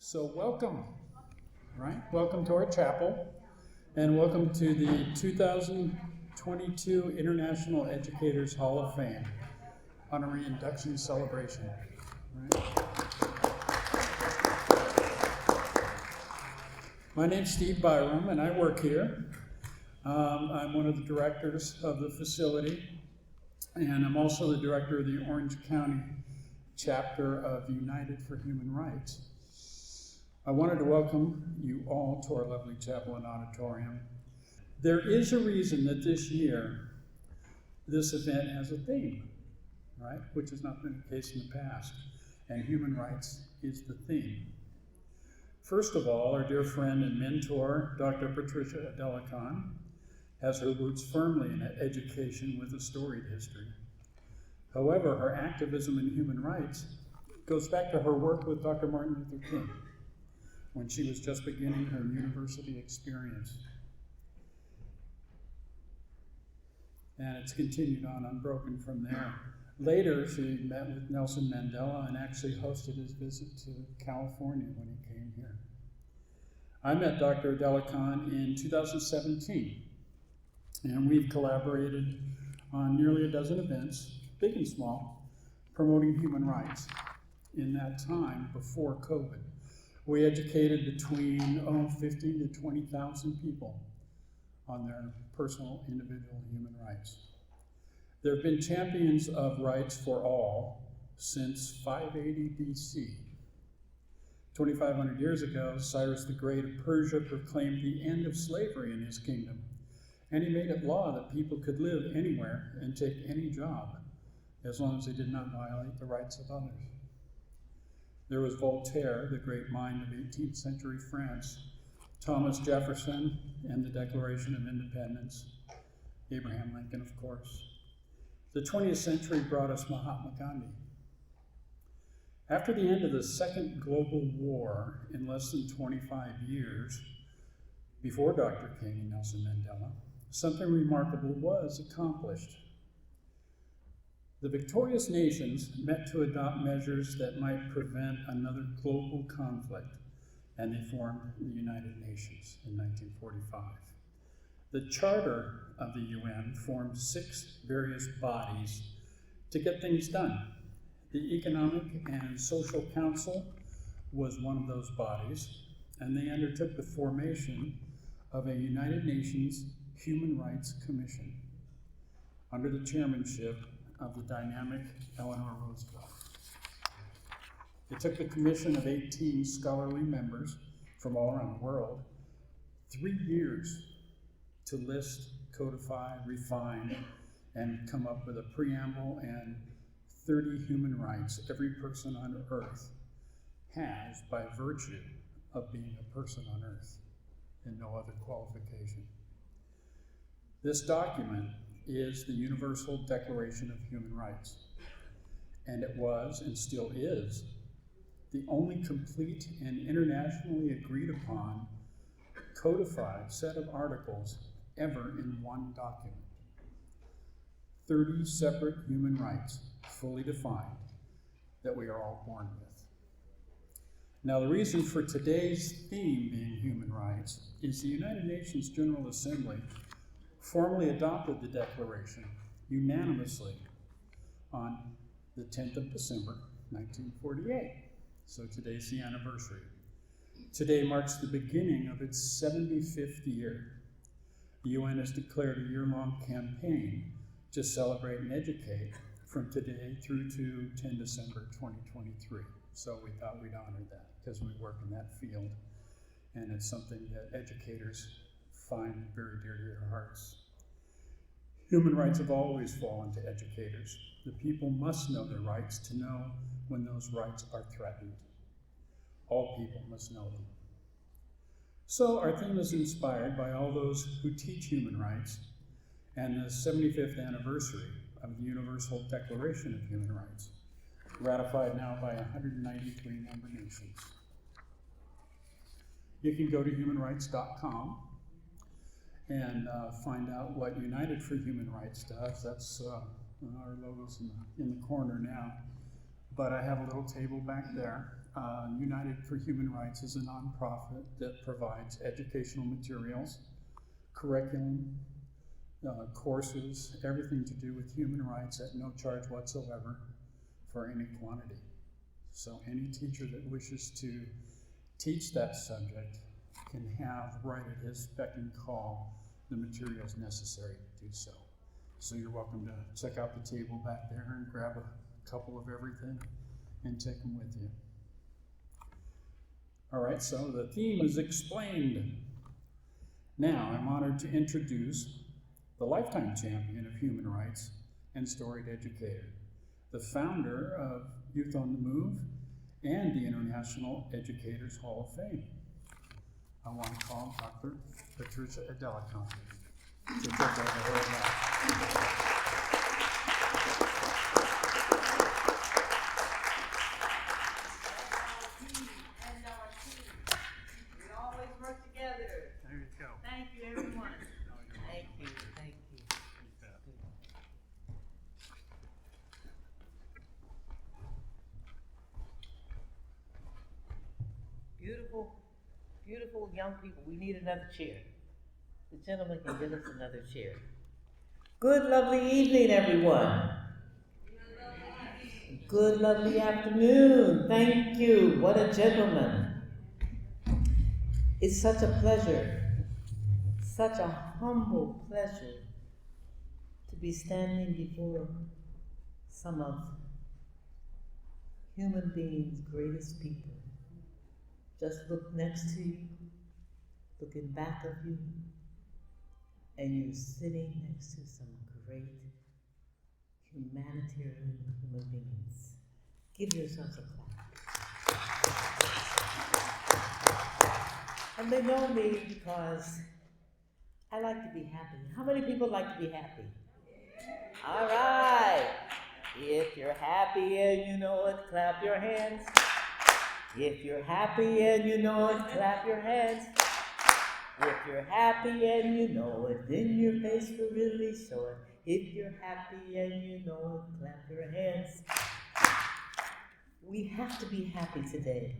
So welcome, right? Welcome to our chapel, and welcome to the 2022 International Educators Hall of Fame honorary induction celebration. Right? My name's Steve Byram, and I work here. I'm one of the directors of the facility, and I'm also the director of the Orange County chapter of United for Human Rights. I wanted to welcome you all to our lovely chapel and auditorium. There is a reason that this year this event has a theme, right? Which has not been the case in the past. And human rights is the theme. First of all, our dear friend and mentor, Dr. Patricia Adelakhan, has her roots firmly in education with a storied history. However, her activism in human rights goes back to her work with Dr. Martin Luther King, when she was just beginning her university experience. And it's continued on unbroken from there. Later, she met with Nelson Mandela and actually hosted his visit to California when he came here. I met Dr. Adelakhan in 2017, and we've collaborated on nearly a dozen events, big and small, promoting human rights in that time before COVID. We educated between 15 to 20,000 people on their personal, individual human rights. There have been champions of rights for all since 580 BC. 2,500 years ago, Cyrus the Great of Persia proclaimed the end of slavery in his kingdom, and he made it law that people could live anywhere and take any job, as long as they did not violate the rights of others. There was Voltaire, the great mind of 18th century France, Thomas Jefferson, and the Declaration of Independence, Abraham Lincoln, of course. The 20th century brought us Mahatma Gandhi. After the end of the Second Global War, in less than 25 years, before Dr. King and Nelson Mandela, something remarkable was accomplished. The victorious nations met to adopt measures that might prevent another global conflict, and they formed the United Nations in 1945. The charter of the UN formed 6 various bodies to get things done. The Economic and Social Council was one of those bodies, and they undertook the formation of a United Nations Human Rights Commission under the chairmanship of the dynamic Eleanor Roosevelt. It took the commission of 18 scholarly members from all around the world 3 years to list, codify, refine, and come up with a preamble and 30 human rights every person on earth has by virtue of being a person on earth and no other qualification. This document is the Universal Declaration of Human Rights, and it was and still is the only complete and internationally agreed upon codified set of articles ever in one document. 30 separate human rights, fully defined, that we are all born with. Now, the reason for today's theme being human rights is the United Nations General Assembly formally adopted the Declaration unanimously on the 10th of December, 1948. So today's the anniversary. Today marks the beginning of its 75th year. The UN has declared a year-long campaign to celebrate and educate from today through to 10 December 2023. So we thought we'd honor that because we work in that field, and it's something that educators find very dear to their hearts. Human rights have always fallen to educators. The people must know their rights to know when those rights are threatened. All people must know them. So our theme is inspired by all those who teach human rights and the 75th anniversary of the Universal Declaration of Human Rights, ratified now by 193 member nations. You can go to humanrights.com and find out what United for Human Rights does. That's our logo's in the corner now. But I have a little table back there. United for Human Rights is a nonprofit that provides educational materials, curriculum, courses, everything to do with human rights at no charge whatsoever for any quantity. So any teacher that wishes to teach that subject can have right at his beck and call the materials necessary to do so. So you're welcome to check out the table back there and grab a couple of everything and take them with you. All right, so the theme is explained. Now I'm honored to introduce the Lifetime Champion of Human Rights and Storied Educator, the founder of Youth on the Move and the International Educators Hall of Fame. I want to call Dr. Patricia Adelicante to take over her back. Beautiful young people. We need another chair. The gentleman can give us another chair. Good lovely evening, everyone. Good lovely afternoon. Thank you. What a gentleman. It's such a pleasure, such a humble pleasure to be standing before some of human beings' greatest people. Just look next to you, looking back of you, and you're sitting next to some great humanitarian human beings. Give yourselves a clap. And they know me because I like to be happy. How many people like to be happy? All right. If you're happy and you know it, clap your hands. If you're happy and you know it, clap your hands. If you're happy and you know it, then your face will really show it. If you're happy and you know it, clap your hands. We have to be happy today.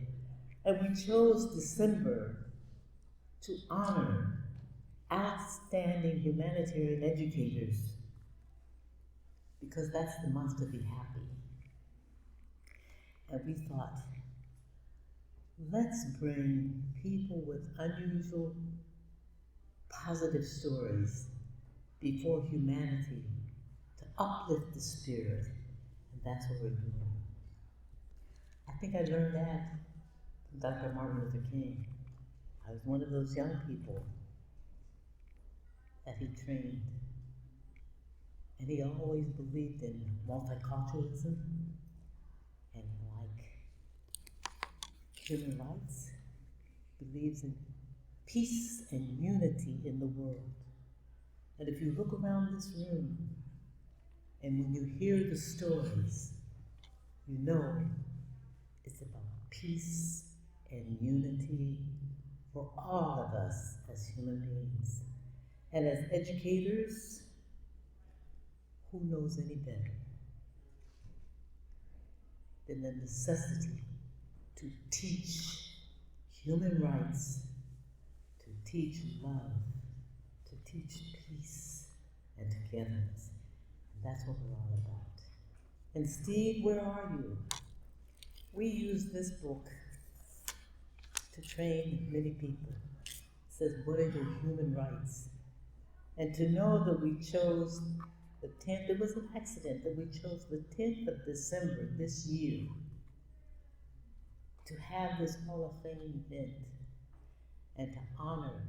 And we chose December to honor outstanding humanitarian educators because that's the month to be happy. And we thought, let's bring people with unusual, positive stories before humanity to uplift the spirit. And that's what we're doing. I think I learned that from Dr. Martin Luther King. I was one of those young people that he trained. And he always believed in multiculturalism and human rights, believes in peace and unity in the world. And if you look around this room, and when you hear the stories, you know it's about peace and unity for all of us as human beings. And as educators, who knows any better than the necessity to teach human rights, to teach love, to teach peace and togetherness. And that's what we're all about. And Steve, where are you? We use this book to train many people. It says, what are your human rights? And to know that we chose the 10th, it was an accident that we chose the 10th of December this year to have this Hall of Fame event and to honor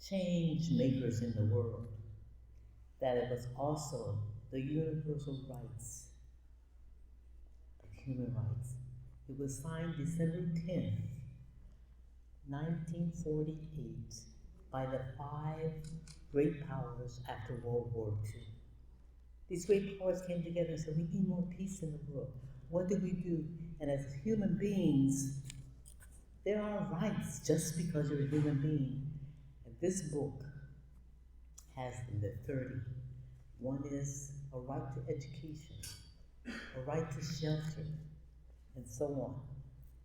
change makers in the world. that it was also the universal rights of human rights. It was signed December 10th, 1948, by the 5 great powers after World War II. These great powers came together and said, we need more peace in the world. What do we do? And as human beings, there are rights just because you're a human being. And this book has the 30. One is a right to education, a right to shelter, and so on.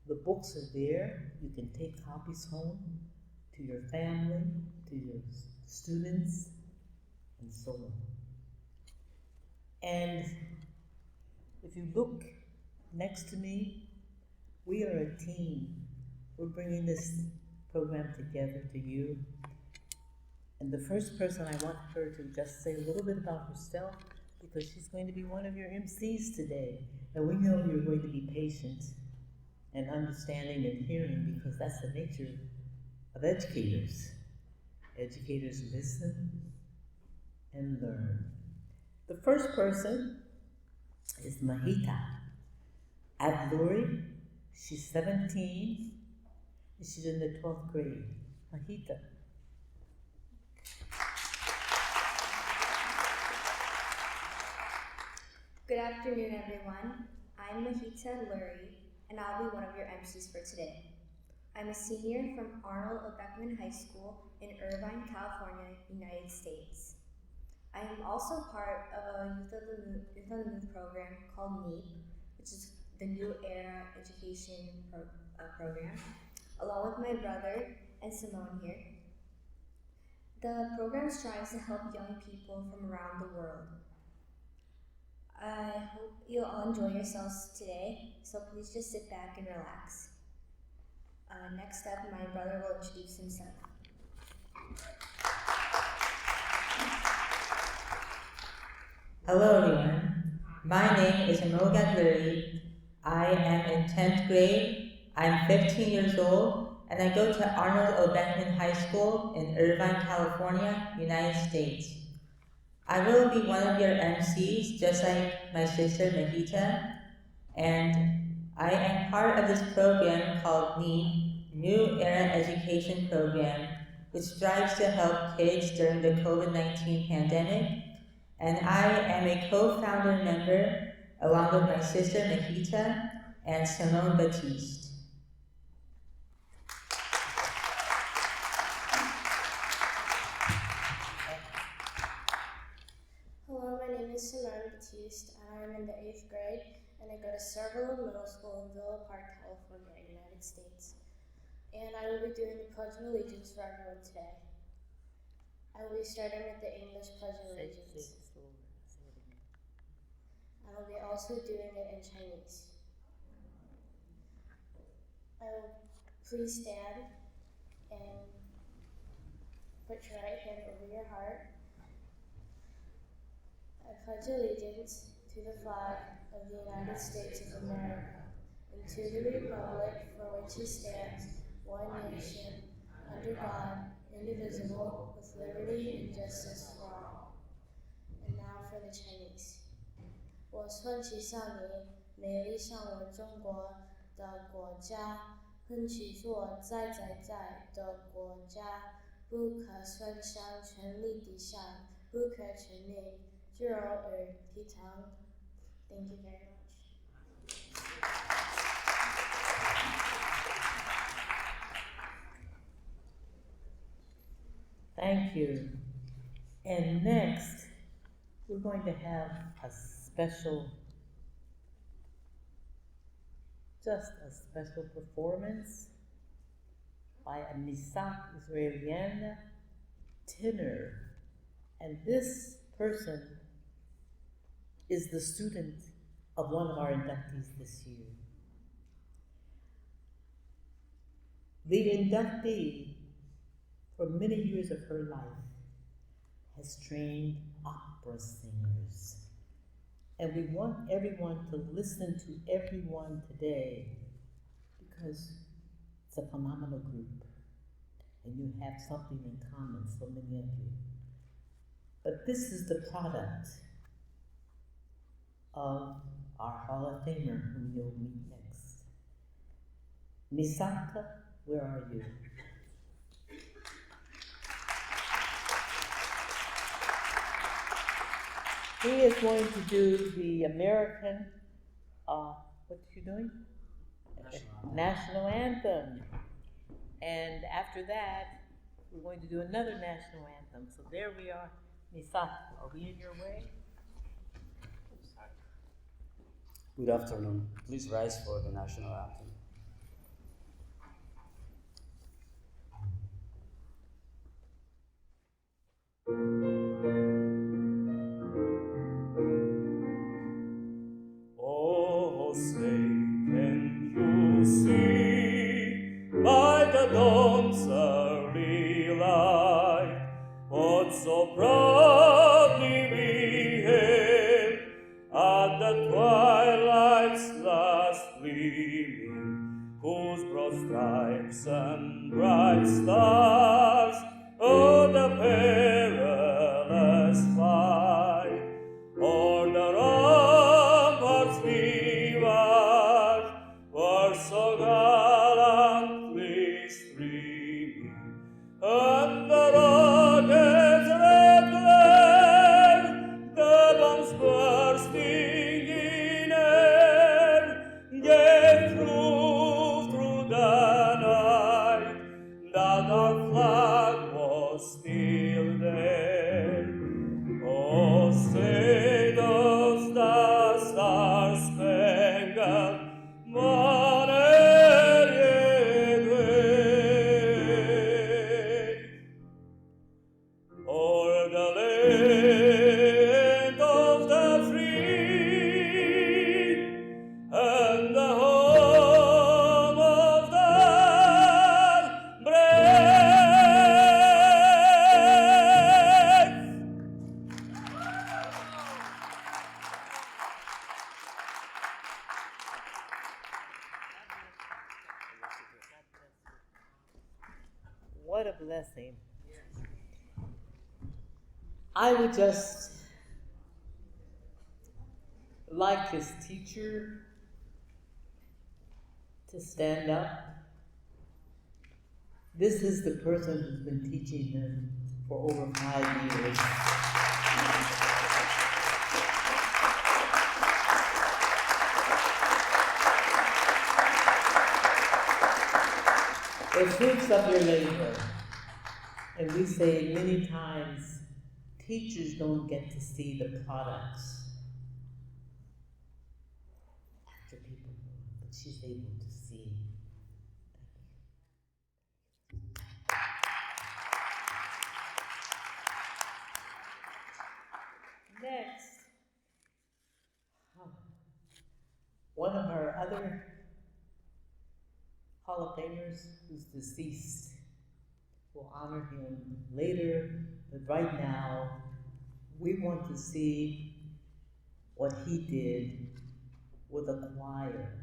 The books are there. You can take copies home to your family, to your students, and so on. And if you look next to me, we are a team. We're bringing this program together to you. And the first person, I want her to just say a little bit about herself, because she's going to be one of your MCs today. And we know you're going to be patient and understanding and hearing, because that's the nature of educators. Educators listen and learn. The first person is Mahita Adluri. She's 17, and she's in the 12th grade. Mahita. Good afternoon, everyone. I'm Mahita Lurie, and I'll be one of your MCs for today. I'm a senior from Arnold O. Beckman High School in Irvine, California, United States. I am also part of a Youth on the Move program called NEEP, which is the New Era Education program, along with my brother and Simone here. The program strives to help young people from around the world. I hope you'll all enjoy yourselves today, so please just sit back and relax. Next up, my brother will introduce himself. Hello everyone, my name is Amoga Lurie. I am in 10th grade, I'm 15 years old, and I go to Arnold O. Beckman High School in Irvine, California, United States. I will be one of your MCs, just like my sister Mahita, and I am part of this program called NEEP, New Era Education Program, which strives to help kids during the COVID-19 pandemic. And I am a co-founder member, along with my sister Mahita and Simone Batiste. Hello, my name is Simone Batiste, and I am in the 8th grade, and I go to Cervelo Middle School in Villa Park, California, United States. And I will be doing the Pledge of Allegiance for everyone today. I will be starting with the English Pledge of Allegiance. I will be also doing it in Chinese. I will please stand and put your right hand over your heart. I pledge allegiance to the flag of the United States of America and to the republic for which it stands, one nation, under God, indivisible, with liberty and justice for all. And now for the Chinese. 我顺其少年，美丽像我中国的国家，恨其所在的国家，不可损伤权利底下，不可全面，自由而平常。Thank you very much. Thank you. And next, we're going to have a special performance by a Misak Israelian tenor. And this person is the student of one of our inductees this year. The inductee, for many years of her life, has trained opera singers. And we want everyone to listen to everyone today, because it's a phenomenal group and you have something in common, so many of you. But this is the product of our Hall of Famer whom you'll meet next. Misaka, where are you? He is going to do the American, what's he doing? National Anthem. And after that, we're going to do another national anthem. So there we are. Misaka, are we in your way? Good afternoon. Please rise for the national anthem. Oh, say, can you see by the dawn's early light what so proudly we hailed at the twilight's last gleaming, whose broad stripes and bright stars o'er the perilous fight, o'er the ramparts we watched, were so gallantly streaming, and the rocket's red glare, the bombs bursting in air, gave proof through the night that our flag was still there. Oh, say does the star-spangled banner yet wave o'er the land of the free and the home of the brave? What a blessing. I would just like his teacher to stand up. This is the person who's been teaching him for over 5 years. The fruits of your labor. And we say many times, teachers don't get to see the products after people go, but she's able to see. Next, one of our other Hall of Famers who's deceased. We'll honor him later, but right now, we want to see what he did with a choir.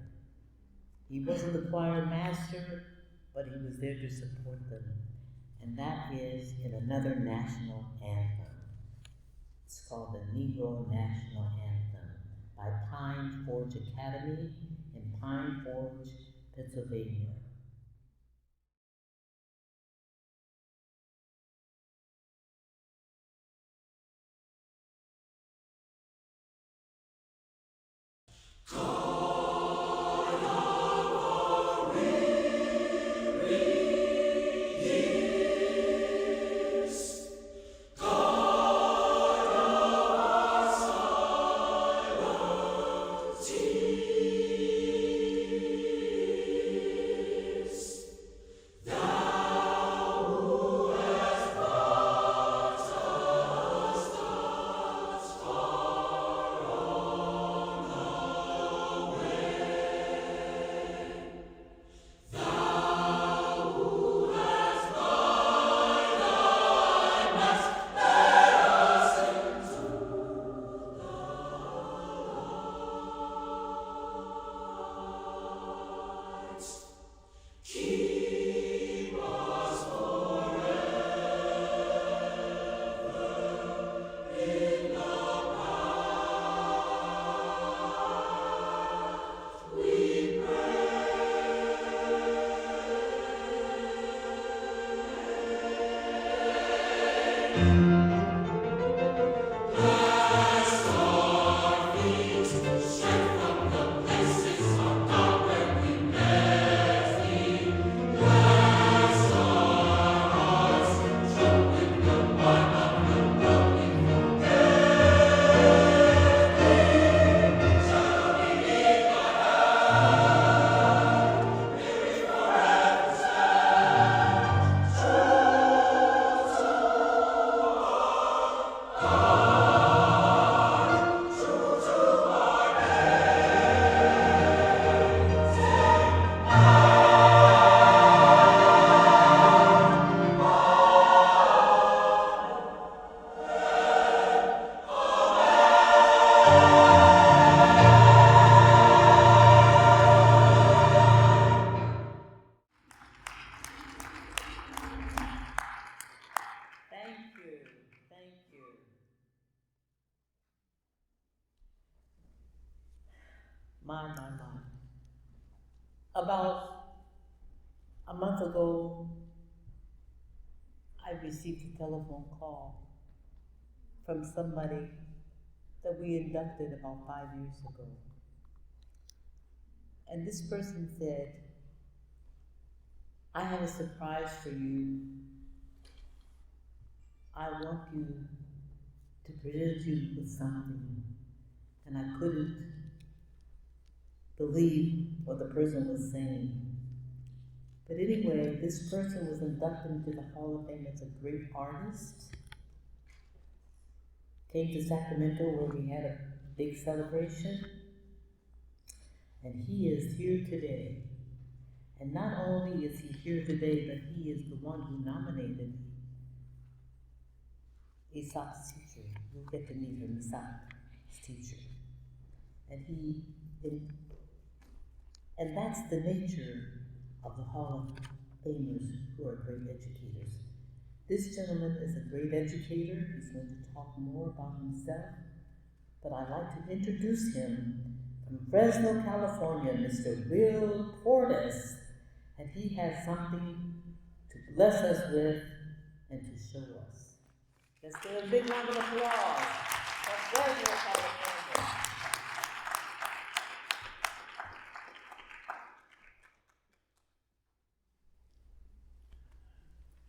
He wasn't the choir master, but he was there to support them. And that is in another national anthem. It's called the Negro National Anthem by Pine Forge Academy in Pine Forge, Pennsylvania. My. About a month ago, I received a telephone call from somebody that we inducted about 5 years ago. And this person said, I have a surprise for you. I want you to present you with something. And I couldn't believe what the person was saying. But anyway, this person was inducted into the Hall of Fame as a great artist. Came to Sacramento where we had a big celebration. And he is here today. And not only is he here today, but he is the one who nominated Aesop's teacher. You'll get to meet him, Aesop's teacher. And that's the nature of the Hall of Famers who are great educators. This gentleman is a great educator. He's going to talk more about himself. But I'd like to introduce him from Fresno, California, Mr. Will Portis. And he has something to bless us with and to show us. Let's give a big round of applause for Fresno, California.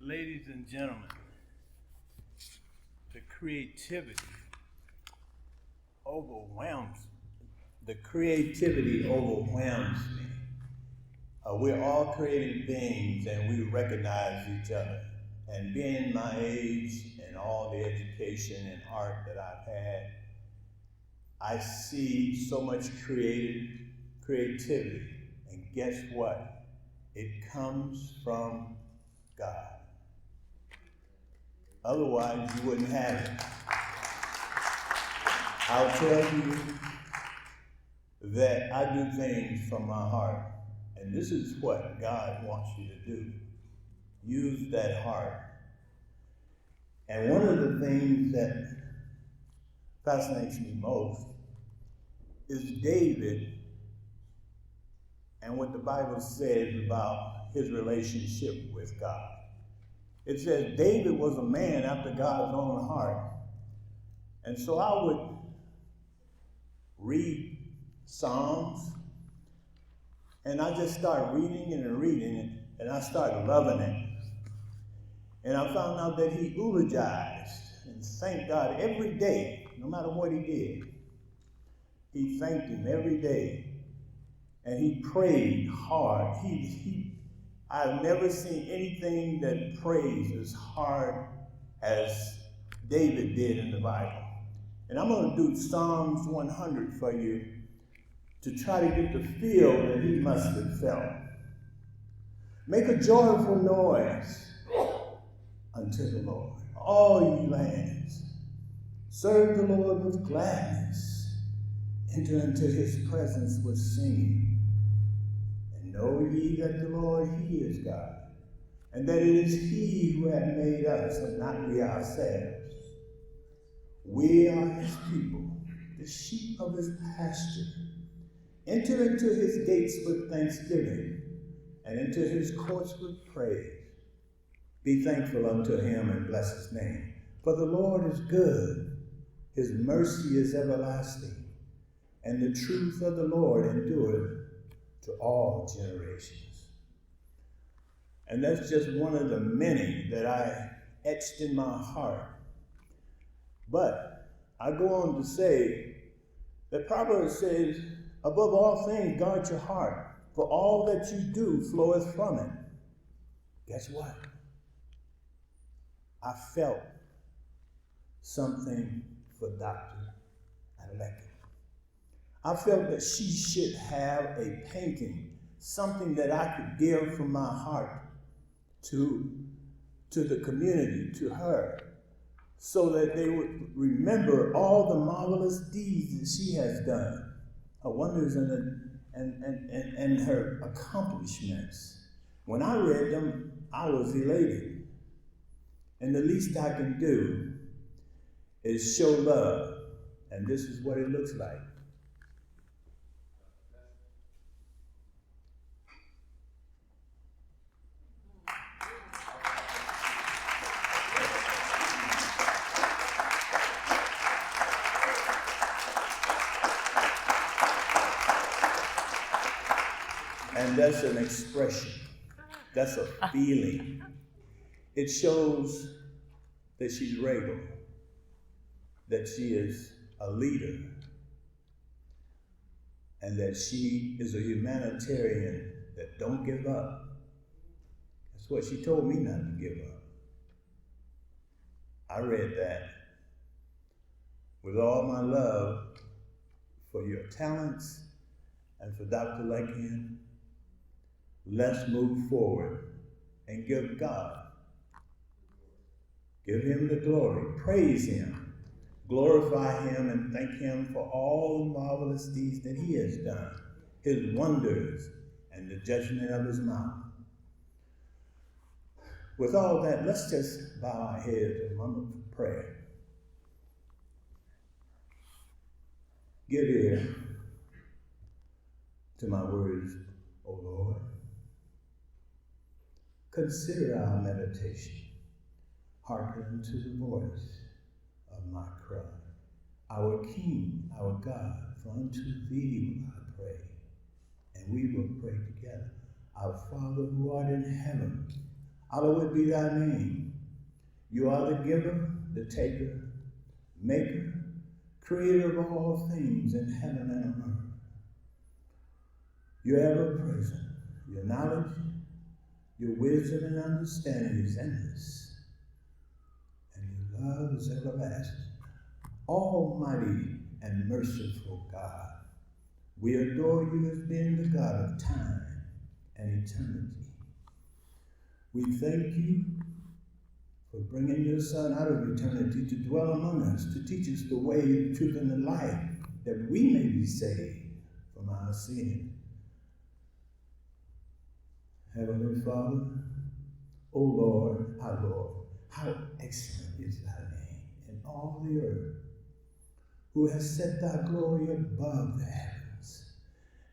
Ladies and gentlemen, the creativity overwhelms me. We're all creative beings and we recognize each other. And being my age and all the education and art that I've had, I see so much creativity. And guess what? It comes from God. Otherwise, you wouldn't have it. I'll tell you that I do things from my heart. And this is what God wants you to do. Use that heart. And one of the things that fascinates me most is David and what the Bible says about his relationship with God. It says David was a man after God's own heart. And so I would read Psalms, and I just started reading it, and I started loving it. And I found out that he eulogized and thanked God every day, no matter what he did. He thanked him every day. And he prayed hard. I've never seen anything that prays as hard as David did in the Bible. And I'm going to do Psalms 100 for you to try to get the feel that he must have felt. Make a joyful noise unto the Lord, all ye lands. Serve the Lord with gladness. Enter into his presence with singing. And know ye that the Lord, he is God, and that it is he who hath made us, and not we ourselves. We are his people, the sheep of his pasture. Enter into his gates with thanksgiving, and into his courts with praise. Be thankful unto him and bless his name. For the Lord is good, his mercy is everlasting, and the truth of the Lord endureth to all generations. And that's just one of the many that I etched in my heart. But I go on to say that Proverbs says, above all things, guard your heart, for all that you do floweth from it. Guess what? I felt something for Dr. Adeleke. I felt that she should have a painting, something that I could give from my heart to the community, to her, so that they would remember all the marvelous deeds that she has done, her wonders and her accomplishments. When I read them, I was elated. And the least I can do is show love. And this is what it looks like. And that's an expression. That's a feeling. It shows that she's regal, that she is a leader, and that she is a humanitarian that don't give up. That's what she told me not to give up. I read that. With all my love for your talents and for Dr. Lakin, let's move forward and give God. Give him the glory. Praise him. Glorify him and thank him for all the marvelous deeds that he has done, his wonders, and the judgment of his mouth. With all that, let's just bow our heads and murmur for prayer. Give ear to my words, O Lord. Consider our meditation. Hearken unto the voice of my cry. Our King, our God, for unto thee I pray. And we will pray together. Our Father who art in heaven, hallowed be thy name. You are the giver, the taker, maker, creator of all things in heaven and on earth. You're ever present. Your knowledge, your wisdom and understanding is endless. And your love is everlasting. Almighty and merciful God, we adore you as being the God of time and eternity. We thank you for bringing your Son out of eternity to dwell among us, to teach us the way, the truth, and the life, that we may be saved from our sin. Heavenly Father, O Lord, our Lord, how excellent is thy name in all the earth, who has set thy glory above the heavens.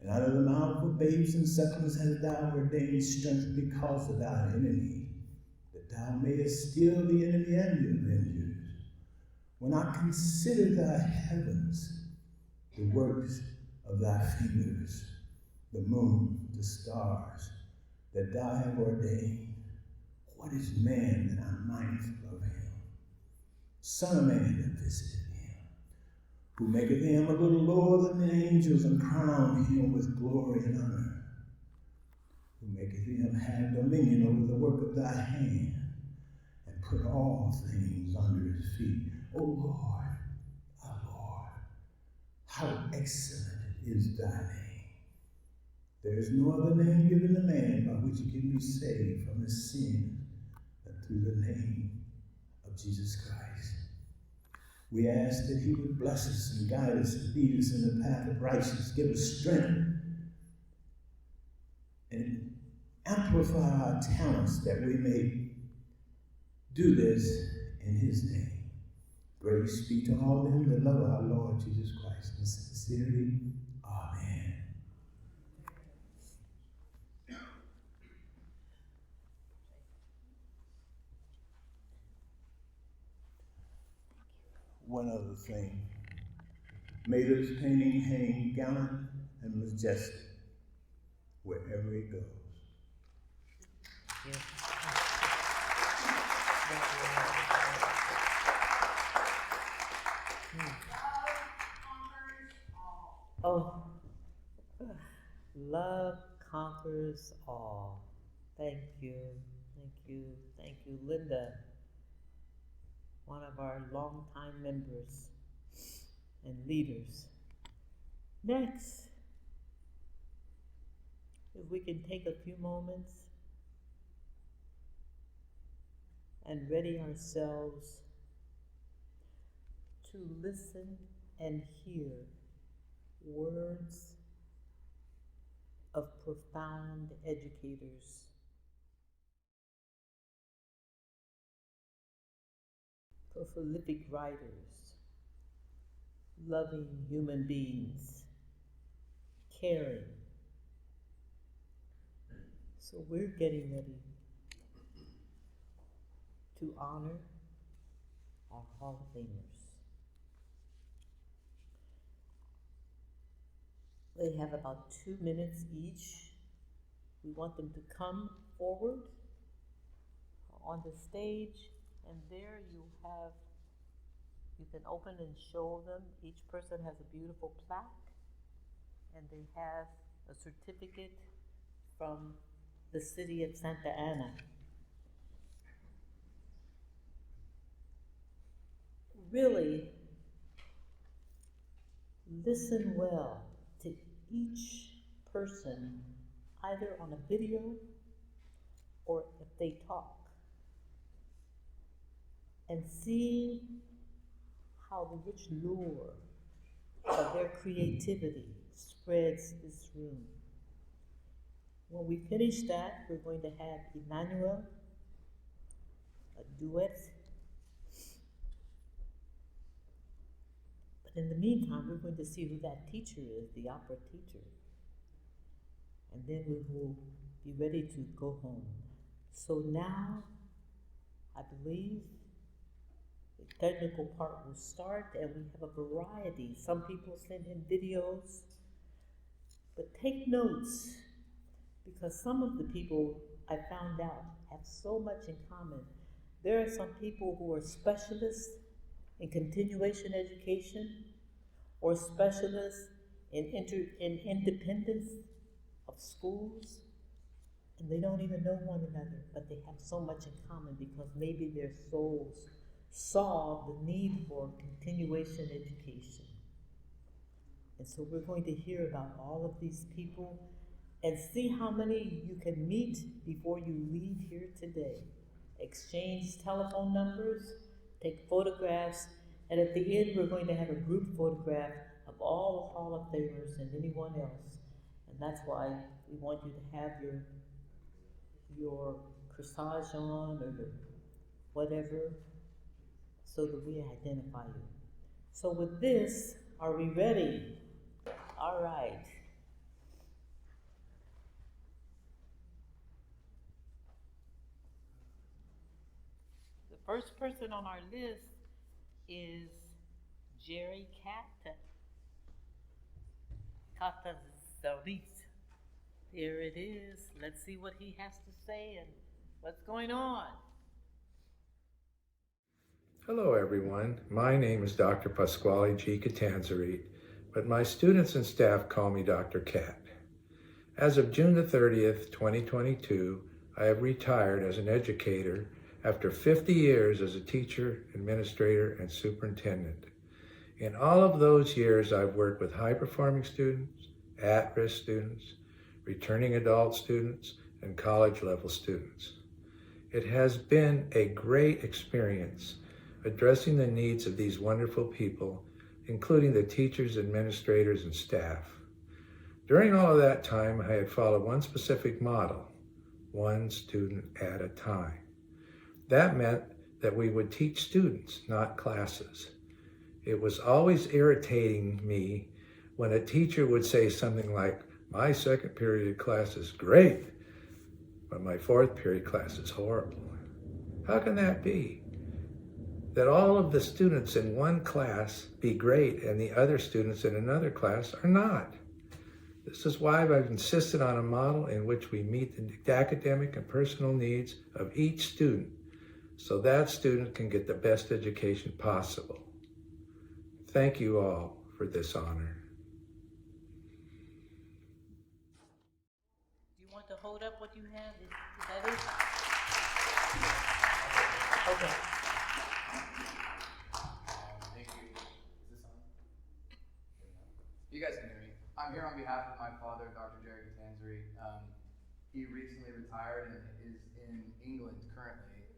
And out of the mouth of babes and sucklings hast thou ordained strength because of thy enemy, that thou mayest still the enemy and your avengers. When I consider thy heavens, the works of thy fingers, the moon, the stars, that thou hast ordained, what is man that I'm mindful of him? Son of man that visited him, who maketh him a little lower than the angels and crowned him with glory and honor, who maketh him have dominion over the work of thy hand, and put all things under his feet. O Lord, our Lord, how excellent is thy name. There is no other name given to man by which he can be saved from his sin than through the name of Jesus Christ. We ask that he would bless us and guide us and lead us in the path of righteousness, give us strength, and amplify our talents that we may do this in his name. Grace be to all them that love our Lord Jesus Christ in sincerity. Amen. One other thing. May this painting hang gallant and majestic wherever it goes. Oh, love conquers all. Thank you, Linda, one of our longtime members and leaders. Next, if we can take a few moments and ready ourselves to listen and hear words of profound educators, prolific writers, loving human beings, caring. So we're getting ready to honor our Hall of Famers. They have about 2 minutes each We want them to come forward on the stage, and there you can open and show them. Each person has a beautiful plaque, and they have a certificate from the city of Santa Ana. Really listen well to each person, either on a video or if they talk, and see how the rich lure of their creativity spreads this room. When we finish that, we're going to have Emmanuel, a duet. But in the meantime, we're going to see who that teacher is, the opera teacher. And then we will be ready to go home. So now, I believe, the technical part will start, and we have a variety. Some people send in videos, but take notes, because some of the people I found out have so much in common. There are some people who are specialists in continuation education or specialists in independence of schools, and they don't even know one another, but they have so much in common because maybe their souls saw the need for continuation education. And so we're going to hear about all of these people and see how many you can meet before you leave here today. Exchange telephone numbers, take photographs, and at the end we're going to have a group photograph of all the Hall of Famers and anyone else. And that's why we want you to have your corsage on or your whatever, so that we identify you. So with this, are we ready? All right. The first person on our list is Jerry Catazalis. Here it is. Let's see what he has to say and what's going on. Hello everyone, my name is Dr. Pasquale G. Catanzarite, but my students and staff call me Dr. Cat. As of June the 30th, 2022, I have retired as an educator after 50 years as a teacher, administrator, and superintendent. In all of those years, I've worked with high-performing students, at-risk students, returning adult students, and college-level students. It has been a great experience addressing the needs of these wonderful people, including the teachers, administrators, and staff. During all of that time, I had followed one specific model, one student at a time. That meant that we would teach students, not classes. It was always irritating me when a teacher would say something like, "My second period class is great, but my fourth period class is horrible." How can that be? That all of the students in one class be great and the other students in another class are not. This is why I've insisted on a model in which we meet the academic and personal needs of each student, so that student can get the best education possible. Thank you all for this honor. Do you want to hold up what you have? Is that it? Okay. Thank you. Is this on? You guys can hear me. I'm here on behalf of my father, Dr. Jerry Catanzarite. He recently retired and is in England currently.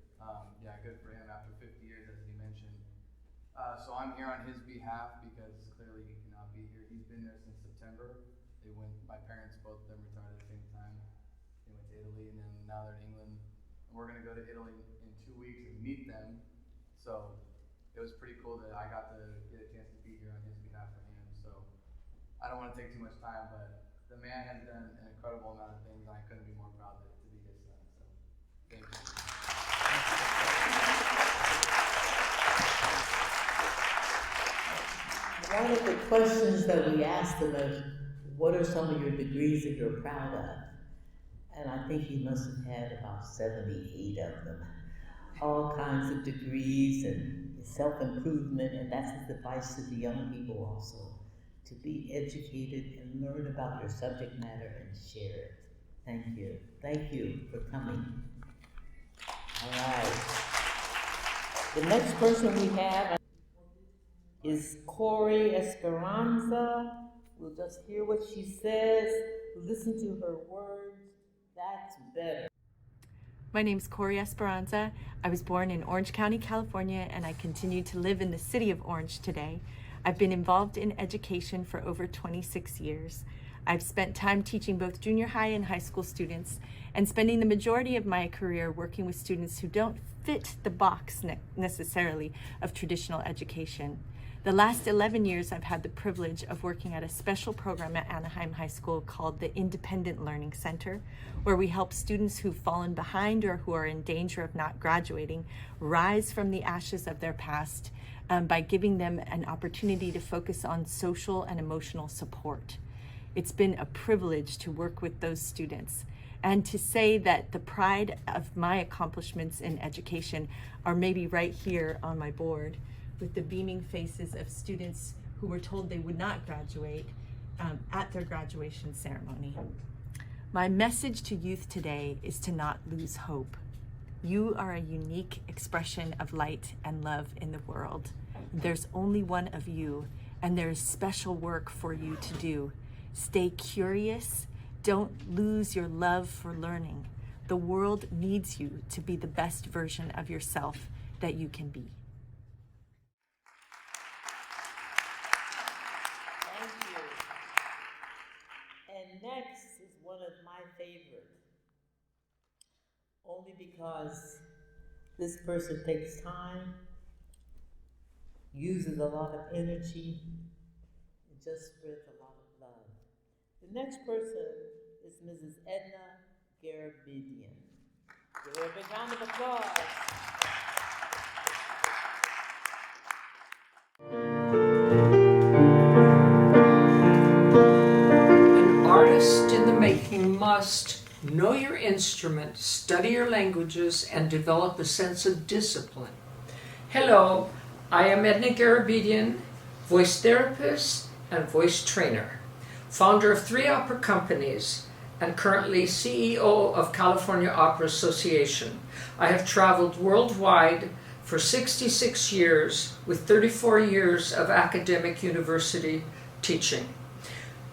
Yeah, good for him after 50 years, as he mentioned. So I'm here on his behalf because clearly he cannot be here. He's been there since September. My parents, both of them retired at the same time. They went to Italy and then now they're in England. And we're gonna go to Italy in 2 weeks and meet them. So it was pretty cool that I got to get a chance to be here on his behalf for him. So I don't want to take too much time, but the man has done an incredible amount of things, and I couldn't be more proud to be his son. So thank you. One of the questions that we asked them is, what are some of your degrees that you're proud of? and I think he must have had about 78 of them. All kinds of degrees and self-improvement, and that's his advice to the young people also, to be educated and learn about your subject matter and share it. Thank you. Thank you for coming. All right. The next person we have is Corey Esperanza. We'll just hear what she says, listen to her words. That's better. My name's Corey Esperanza. I was born in Orange County, California, and I continue to live in the city of Orange today. I've been involved in education for over 26 years. I've spent time teaching both junior high and high school students, and spending the majority of my career working with students who don't fit the box necessarily of traditional education. The last 11 years, I've had the privilege of working at a special program at Anaheim High School called the Independent Learning Center, where we help students who've fallen behind or who are in danger of not graduating rise from the ashes of their past by giving them an opportunity to focus on social and emotional support. It's been a privilege to work with those students and to say that the pride of my accomplishments in education are maybe right here on my board, with the beaming faces of students who were told they would not graduate at their graduation ceremony. My message to youth today is to not lose hope. You are a unique expression of light and love in the world. There's only one of you, and there is special work for you to do. Stay curious. Don't lose your love for learning. The world needs you to be the best version of yourself that you can be. Next is one of my favorites, only because this person takes time, uses a lot of energy, and just spreads a lot of love. The next person is Mrs. Edna Garabedian. Give her a big round of applause. Artist in the making must know your instrument, study your languages, and develop a sense of discipline. Hello, I am Edna Garabedian, voice therapist and voice trainer, founder of 3 opera companies, and currently CEO of California Opera Association. I have traveled worldwide for 66 years with 34 years of academic university teaching.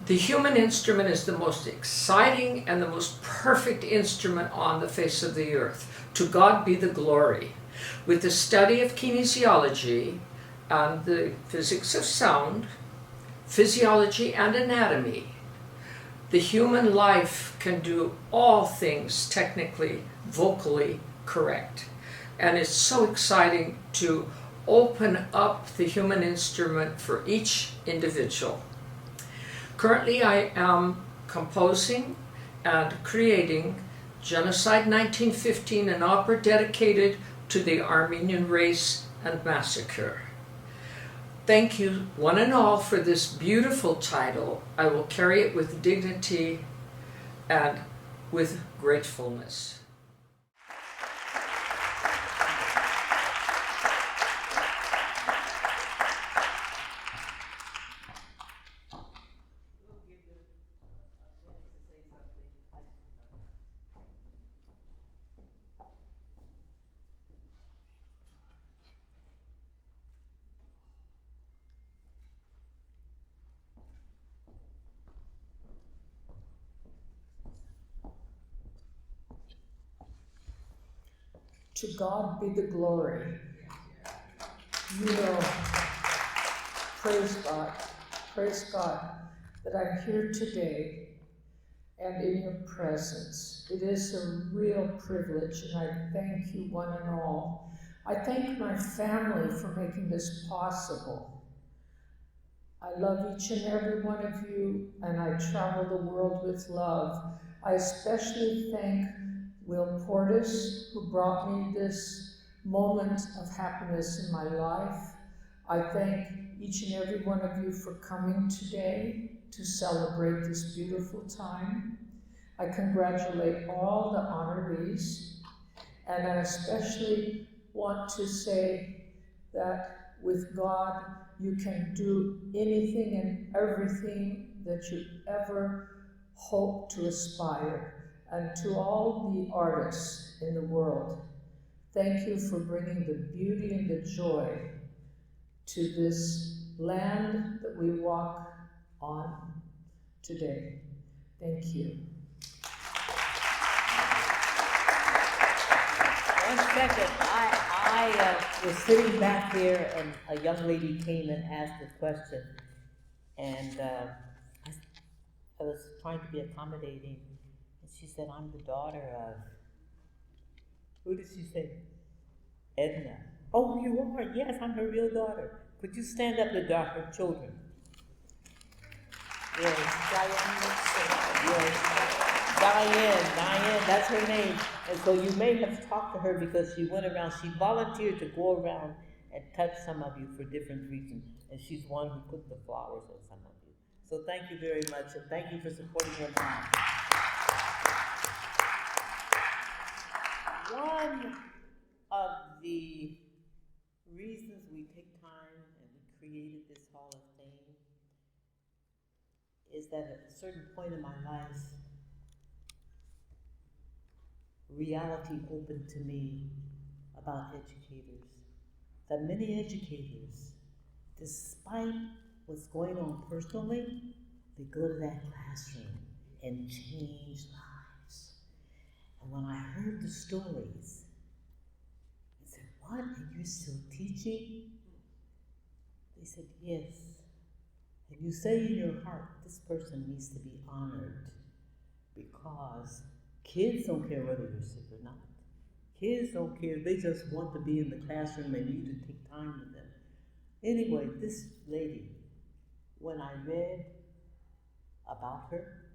The human instrument is the most exciting and the most perfect instrument on the face of the earth. To God be the glory. With the study of kinesiology and the physics of sound, physiology and anatomy, the human life can do all things technically, vocally correct. And it's so exciting to open up the human instrument for each individual. Currently, I am composing and creating Genocide 1915, an opera dedicated to the Armenian race and massacre. Thank you, one and all, for this beautiful title. I will carry it with dignity and with gratefulness. To God be the glory. You know, praise God that I'm here today and in your presence. It is a real privilege, and I thank you one and all. I thank my family for making this possible. I love each and every one of you, and I travel the world with love. I especially thank Will Portis, who brought me this moment of happiness in my life. I thank each and every one of you for coming today to celebrate this beautiful time. I congratulate all the honorees, and I especially want to say that with God, you can do anything and everything that you ever hope to aspire. And to all the artists in the world, thank you for bringing the beauty and the joy to this land that we walk on today. Thank you. 1 second. I was sitting back there, and a young lady came and asked a question, and I was trying to be accommodating, and she said, "I'm the daughter of," who did she say? Edna. "Oh, you are? Yes, I'm her real daughter. Could you stand up to her children?" Yes, Diane, that's her name. And so you may have talked to her because she went around, she volunteered to go around and touch some of you for different reasons. And she's one who put the flowers on some of you. So thank you very much, and thank you for supporting your mom. One of the reasons we take time and we created this Hall of Fame is that at a certain point in my life, reality opened to me about educators. That many educators, despite what's going on personally, they go to that classroom and change lives. And when I heard the stories, I said, "What? And you're still teaching?" They said, "Yes." And you say in your heart, this person needs to be honored, because kids don't care whether you're sick or not. Kids don't care. They just want to be in the classroom and you to take time with them. Anyway, this lady, when I read about her,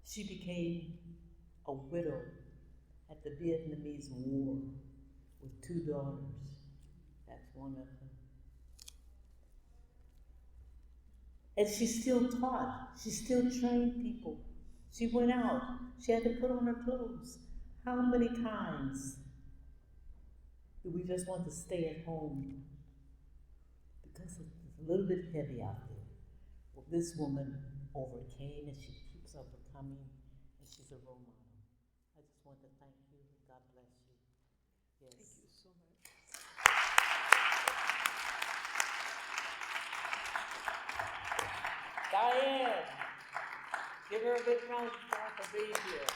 she became a widow at the Vietnamese War with 2 daughters. That's one of them. And she still taught. She still trained people. She went out. She had to put on her clothes. How many times do we just want to stay at home because it's a little bit heavy out there? Well, this woman overcame, and she keeps overcoming, and she's a role model. I just want to thank you. God bless you. Yes. Thank you so much. Diane, give her a big round of applause for being here.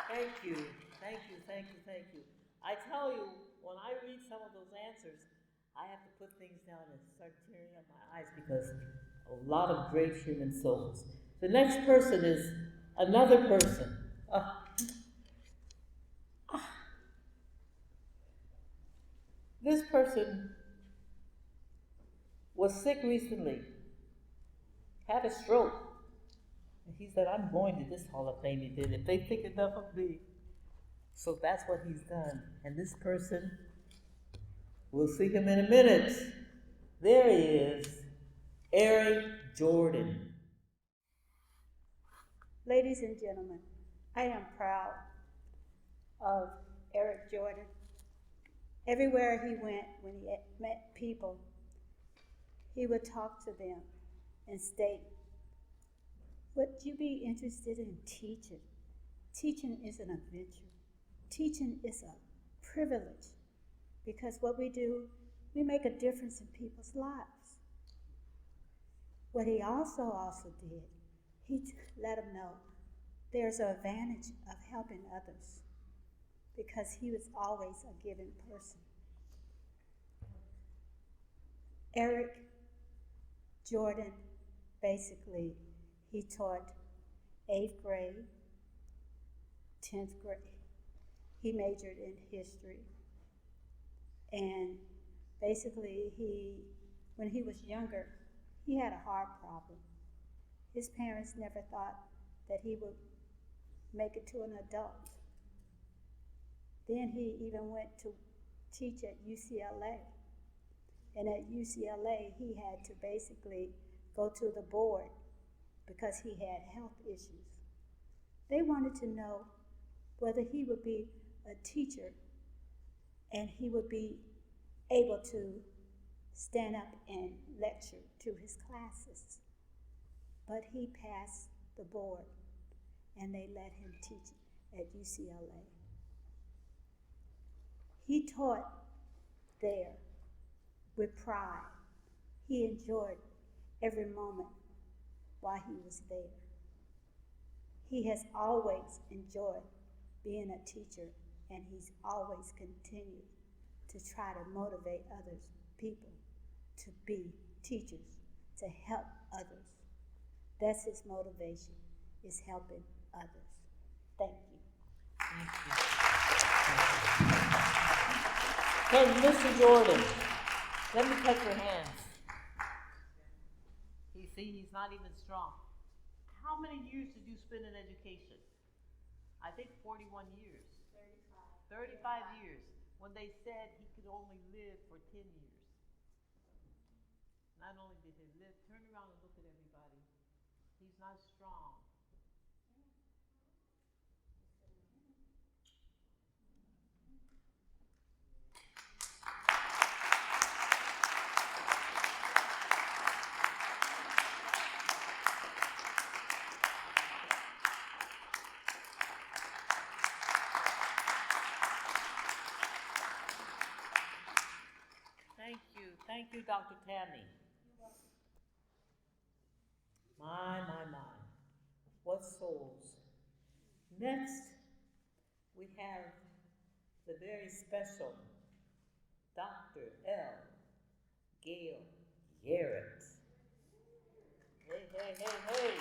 Thank you, thank you, thank you, thank you. I tell you, when I read some of those answers, I have to put things down and start tearing up my eyes, because a lot of great human souls. The next person is another person. This person was sick recently, had a stroke. And he said, "I'm going to this Hall of Fame." He did. If they think enough of me. So that's what he's done. And this person, we'll see him in a minute. There he is, Eric Jordan. Ladies and gentlemen, I am proud of Eric Jordan. Everywhere he went, when he met people, he would talk to them and state, "Would you be interested in teaching? Teaching is an adventure. Teaching is a privilege, because what we do, we make a difference in people's lives." What he also did, he let them know there's an advantage of helping others, because he was always a giving person. Eric Jordan, basically, he taught 8th grade, 10th grade. He majored in history. And basically, when he was younger, he had a heart problem. His parents never thought that he would make it to an adult. Then he even went to teach at UCLA. And at UCLA, he had to basically go to the board because he had health issues. They wanted to know whether he would be a teacher and he would be able to stand up and lecture to his classes. But he passed the board and they let him teach at UCLA. He taught there with pride. He enjoyed every moment while he was there. He has always enjoyed being a teacher, and he's always continued to try to motivate others, people, to be teachers, to help others. That's his motivation, is helping others. Thank you. Thank you. Hey, Mr. Jordan, let me touch your hands. He's not even strong. How many years did you spend in education? I think 41 years. 35 years. When they said he could only live for 10 years. Not only did he live, turn around and look at everybody. He's not strong. Thank you, Dr. Tammy. My. What souls. Next, we have the very special Dr. L. Gail Garrett. Hey.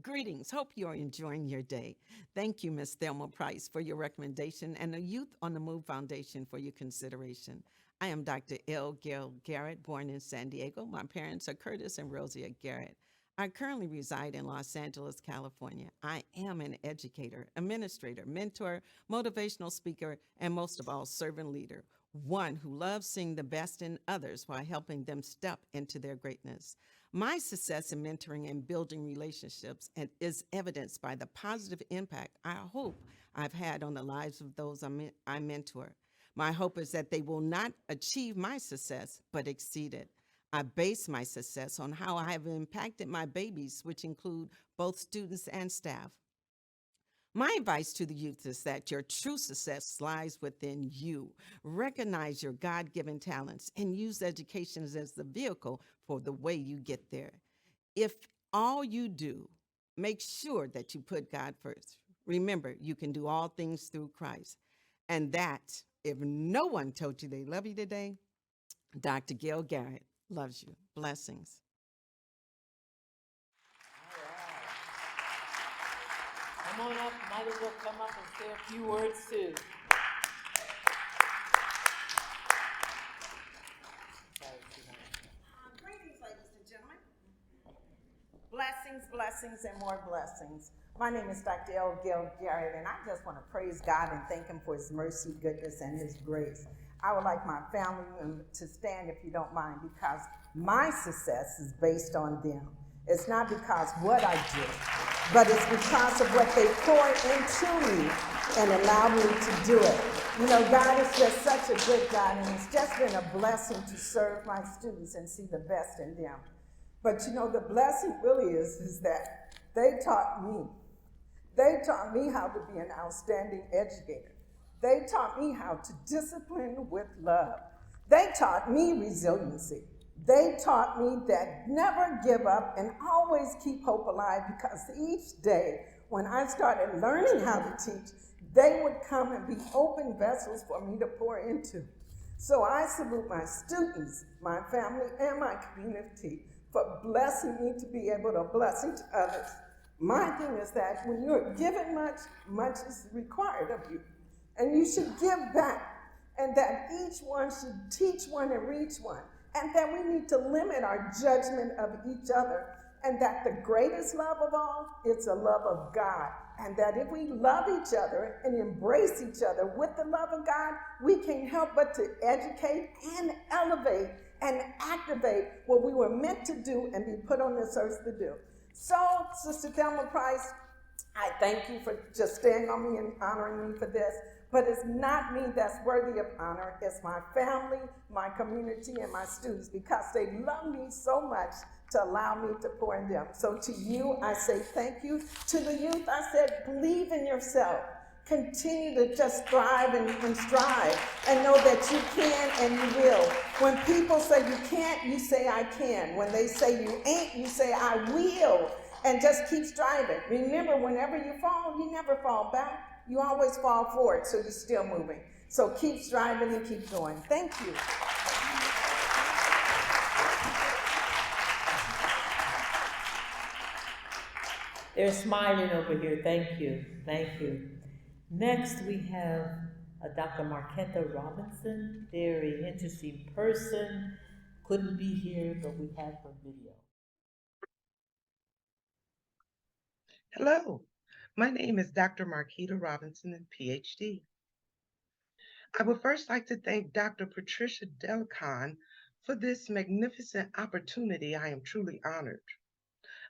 Greetings. Hope you're enjoying your day. Thank you, Ms. Thelma Price, for your recommendation and the Youth on the Move Foundation for your consideration. I am Dr. L. Gail Garrett, born in San Diego. My parents are Curtis and Rosia Garrett. I currently reside in Los Angeles, California. I am an educator, administrator, mentor, motivational speaker, and most of all, servant leader, one who loves seeing the best in others while helping them step into their greatness. My success in mentoring and building relationships is evidenced by the positive impact I hope I've had on the lives of those I mentor. My hope is that they will not achieve my success, but exceed it. I base my success on how I have impacted my babies, which include both students and staff. My advice to the youth is that your true success lies within you. Recognize your God-given talents and use education as the vehicle for the way you get there. If all you do, make sure that you put God first. Remember, you can do all things through Christ. And that, if no one told you they love you today, Dr. Gail Garrett loves you. Blessings. Come on up, might as well come up and say a few words too. Greetings, ladies and gentlemen. Blessings, and more blessings. My name is Dr. L. Gail Garrett, and I just want to praise God and thank Him for His mercy, goodness, and His grace. I would like my family to stand, if you don't mind, because my success is based on them. It's not because what I do, but it's because of what they pour into me and allow me to do it. You know, God is just such a good God, and it's just been a blessing to serve my students and see the best in them. But you know, the blessing really is that they taught me. They taught me how to be an outstanding educator. They taught me how to discipline with love. They taught me resiliency. They taught me that never give up and always keep hope alive, because each day when I started learning how to teach, they would come and be open vessels for me to pour into. So I salute my students, my family, and my community for blessing me to be able to blessing to others. My thing is that when you're given much, much is required of you. And you should give back, and that each one should teach one and reach one. And that we need to limit our judgment of each other, and that the greatest love of all is the love of God. And that if we love each other and embrace each other with the love of God, we can't help but to educate and elevate and activate what we were meant to do and be put on this earth to do. So, Sister Thelma Price, I thank you for just staying on me and honoring me for this. But it's not me that's worthy of honor. It's my family, my community, and my students, because they love me so much to allow me to pour in them. So to you, I say thank you. To the youth, I said, believe in yourself. Continue to just strive and strive, and know that you can and you will. When people say you can't, you say I can. When they say you ain't, you say I will. And just keep striving. Remember, whenever you fall, you never fall back. You always fall forward, so you're still moving. So keep striving and keep going. Thank you. They're smiling over here. Thank you. Thank you. Next, we have Dr. Marquetta Robinson. Very interesting person. Couldn't be here, but we have her video. Hello, my name is Dr. Marquetta Robinson, and PhD. I would first like to thank Dr. Patricia Delcon for this magnificent opportunity. I am truly honored.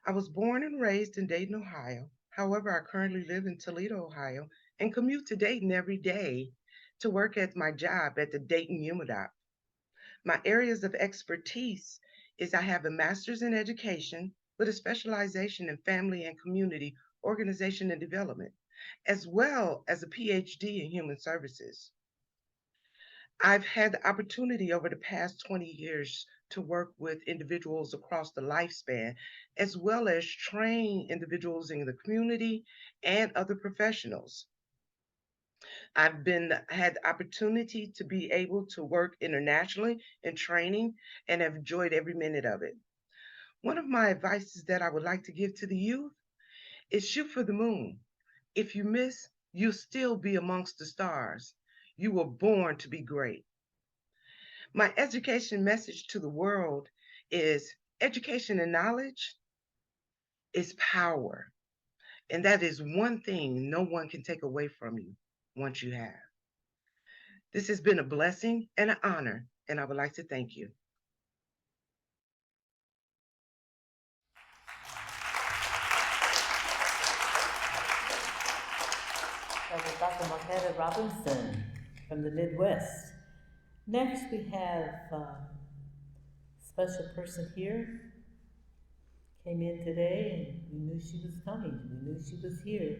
I was born and raised in Dayton, Ohio. However, I currently live in Toledo, Ohio, and commute to Dayton every day to work at my job at the Dayton UMADOP. My areas of expertise is I have a master's in education with a specialization in family and community organization and development, as well as a PhD in human services. I've had the opportunity over the past 20 years to work with individuals across the lifespan, as well as train individuals in the community and other professionals. I've had the opportunity to be able to work internationally in training and have enjoyed every minute of it. One of my advices that I would like to give to the youth is shoot for the moon. If you miss, you'll still be amongst the stars. You were born to be great. My education message to the world is education and knowledge is power. And that is one thing no one can take away from you once you have. This has been a blessing and an honor, and I would like to thank you. That was Dr. Marquetta Robinson from the Midwest. Next, we have a special person here. Came in today, and we knew she was coming. We knew she was here.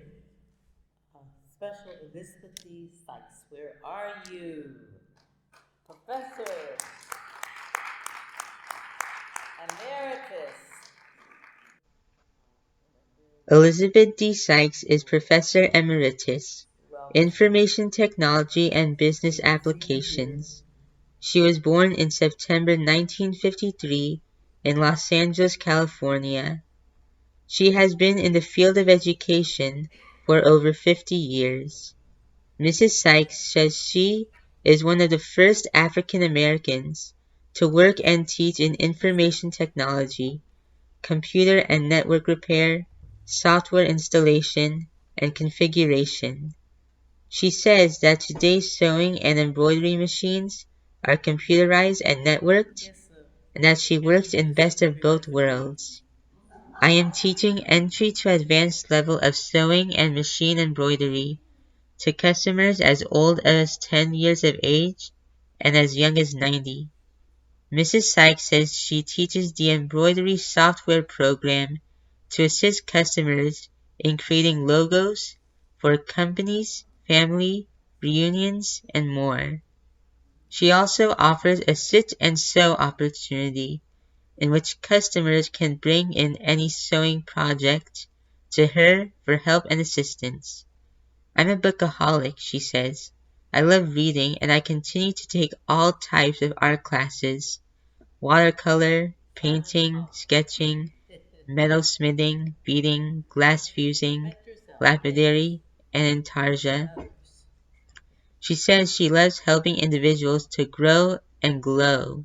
Special Elizabeth D. Sykes. Where are you? Professor Emeritus. Elizabeth D. Sykes is Professor Emeritus, Information Technology and Business Applications. She was born in September 1953 in Los Angeles, California. She has been in the field of education for over 50 years. Mrs. Sykes says she is one of the first African Americans to work and teach in information technology, computer and network repair, software installation, and configuration. She says that today's sewing and embroidery machines are computerized and networked, and that she works in best of both worlds. I am teaching entry to advanced level of sewing and machine embroidery to customers as old as 10 years of age and as young as 90. Mrs. Sykes says she teaches the embroidery software program to assist customers in creating logos for companies, family, reunions, and more. She also offers a sit and sew opportunity in which customers can bring in any sewing project to her for help and assistance. I'm a bookaholic, she says. I love reading and I continue to take all types of art classes: watercolor, painting, sketching, metalsmithing, beading, glass fusing, lapidary, and intarsia. She says she loves helping individuals to grow and glow.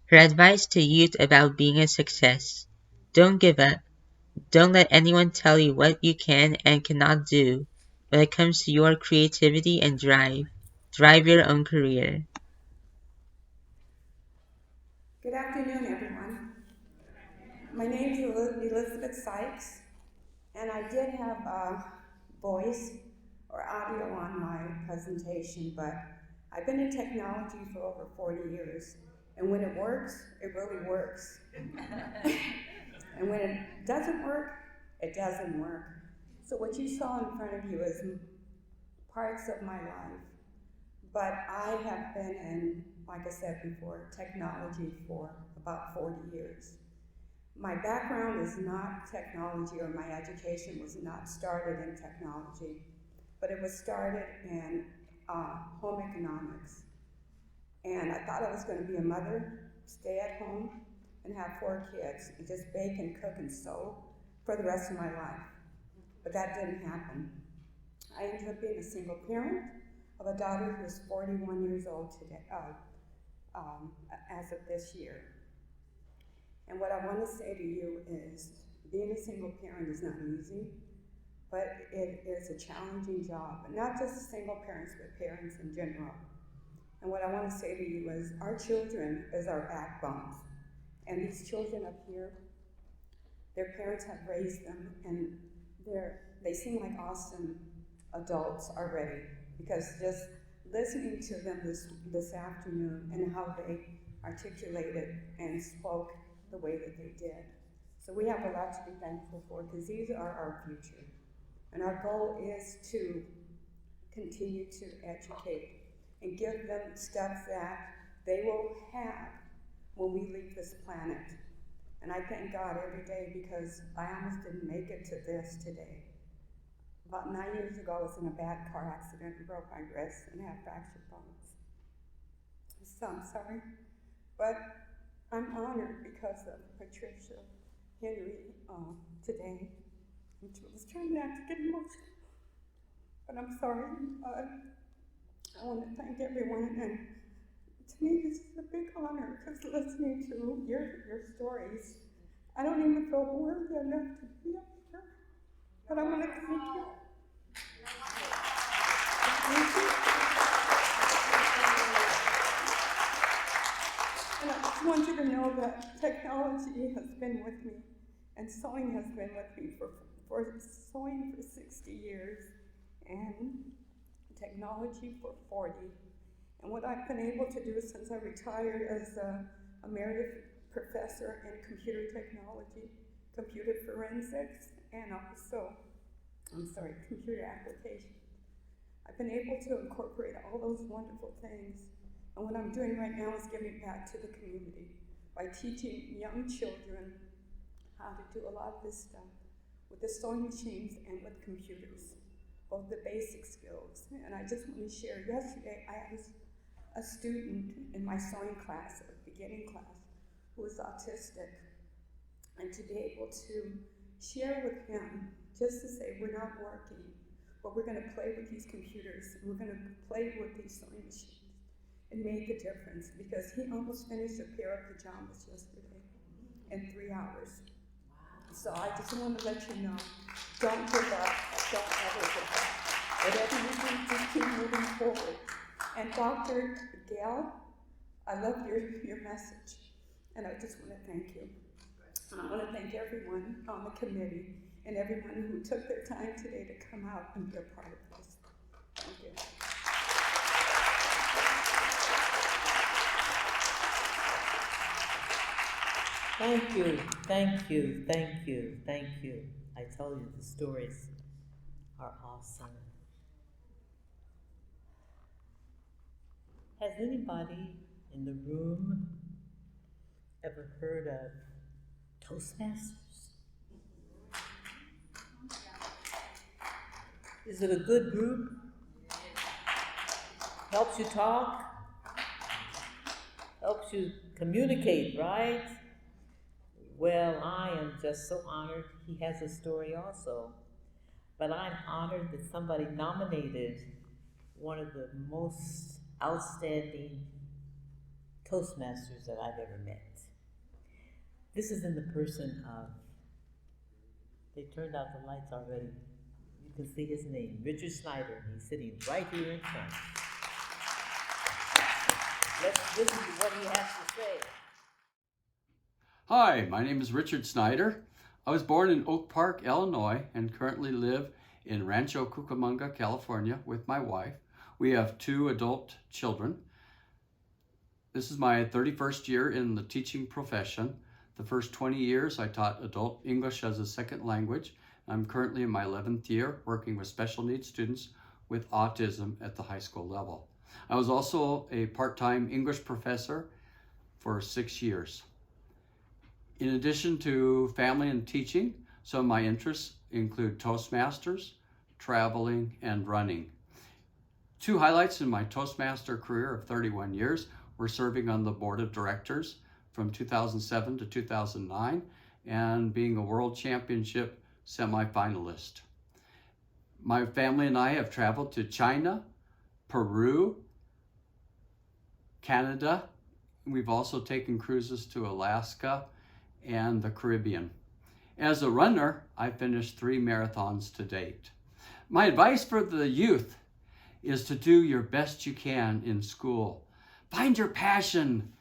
Her advice to youth about being a success: don't give up, Don't let anyone tell you what you can and cannot do when it comes to your creativity and drive. Drive your own career. Good afternoon, everyone. My name is Elizabeth Sykes, and I did have voice or audio on my presentation, but I've been in technology for over 40 years, and when it works, it really works. And when it doesn't work, it doesn't work. So what you saw in front of you is parts of my life, but I have been in, like I said before, technology for about 40 years. My background is not technology, or my education was not started in technology, but it was started in home economics. And I thought I was going to be a mother, stay at home, and have 4 kids, and just bake and cook and sew for the rest of my life. But that didn't happen. I ended up being a single parent of a daughter who is 41 years old today, as of this year. And what I want to say to you is, being a single parent is not easy, but it is a challenging job, and not just single parents, but parents in general. And what I want to say to you is, our children is our backbones. And these children up here, their parents have raised them, and they seem like awesome adults already, because just listening to them this afternoon and how they articulated and spoke the way that they did. So we have a lot to be thankful for, because these are our future. And our goal is to continue to educate and give them stuff that they will have when we leave this planet. And I thank God every day, because I almost didn't make it to this today. About 9 years ago, I was in a bad car accident and broke my wrist and had fractured bones. So I'm sorry, but I'm honored because of Patricia Henry today. And she was trying not to get emotional, but I'm sorry. I want to thank everyone, and to me this is a big honor, because listening to your stories, I don't even feel worthy enough to be up here, but I want to thank you. Thank you. And I just want you to know that technology has been with me, and sewing has been with me for sewing for 60 years, and technology for 40. And what I've been able to do since I retired as a emeritus professor in computer technology, computer forensics, and also, computer applications. I've been able to incorporate all those wonderful things. And what I'm doing right now is giving back to the community by teaching young children how to do a lot of this stuff with the sewing machines and with computers, both the basic skills. And I just want to share, yesterday I had a student in my sewing class, a beginning class, who was autistic. And to be able to share with him, just to say, we're not working, but we're going to play with these computers, and we're going to play with these sewing machines. It made the difference, because he almost finished a pair of pajamas yesterday in 3 hours. So I just want to let you know, don't give up, don't ever give up. Whatever you do, just keep moving forward. And Dr. Gail, I love your message, and I just want to thank you. And I want to thank everyone on the committee and everyone who took their time today to come out and be a part of this. Thank you. Thank you, thank you, thank you, thank you. I tell you, the stories are awesome. Has anybody in the room ever heard of Toastmasters? Is it a good group? Helps you talk? Helps you communicate, right? Well, I am just so honored. He has a story also. But I'm honored that somebody nominated one of the most outstanding Toastmasters that I've ever met. This is in the person of They turned out the lights already. You can see his name, Richard Snyder. He's sitting right here in front. Let's listen to what he has to say. Hi, my name is Richard Snyder. I was born in Oak Park, Illinois, and currently live in Rancho Cucamonga, California with my wife. We have 2 adult children. This is my 31st year in the teaching profession. The first 20 years I taught adult English as a second language. I'm currently in my 11th year working with special needs students with autism at the high school level. I was also a part-time English professor for 6 years. In addition to family and teaching, some of my interests include Toastmasters, traveling, and running. 2 highlights in my Toastmaster career of 31 years were serving on the board of directors from 2007 to 2009 and being a world championship semifinalist. My family and I have traveled to China, Peru, Canada. We've also taken cruises to Alaska and the Caribbean. As a runner, I finished 3 marathons to date. My advice for the youth is to do your best you can in school. Find your passion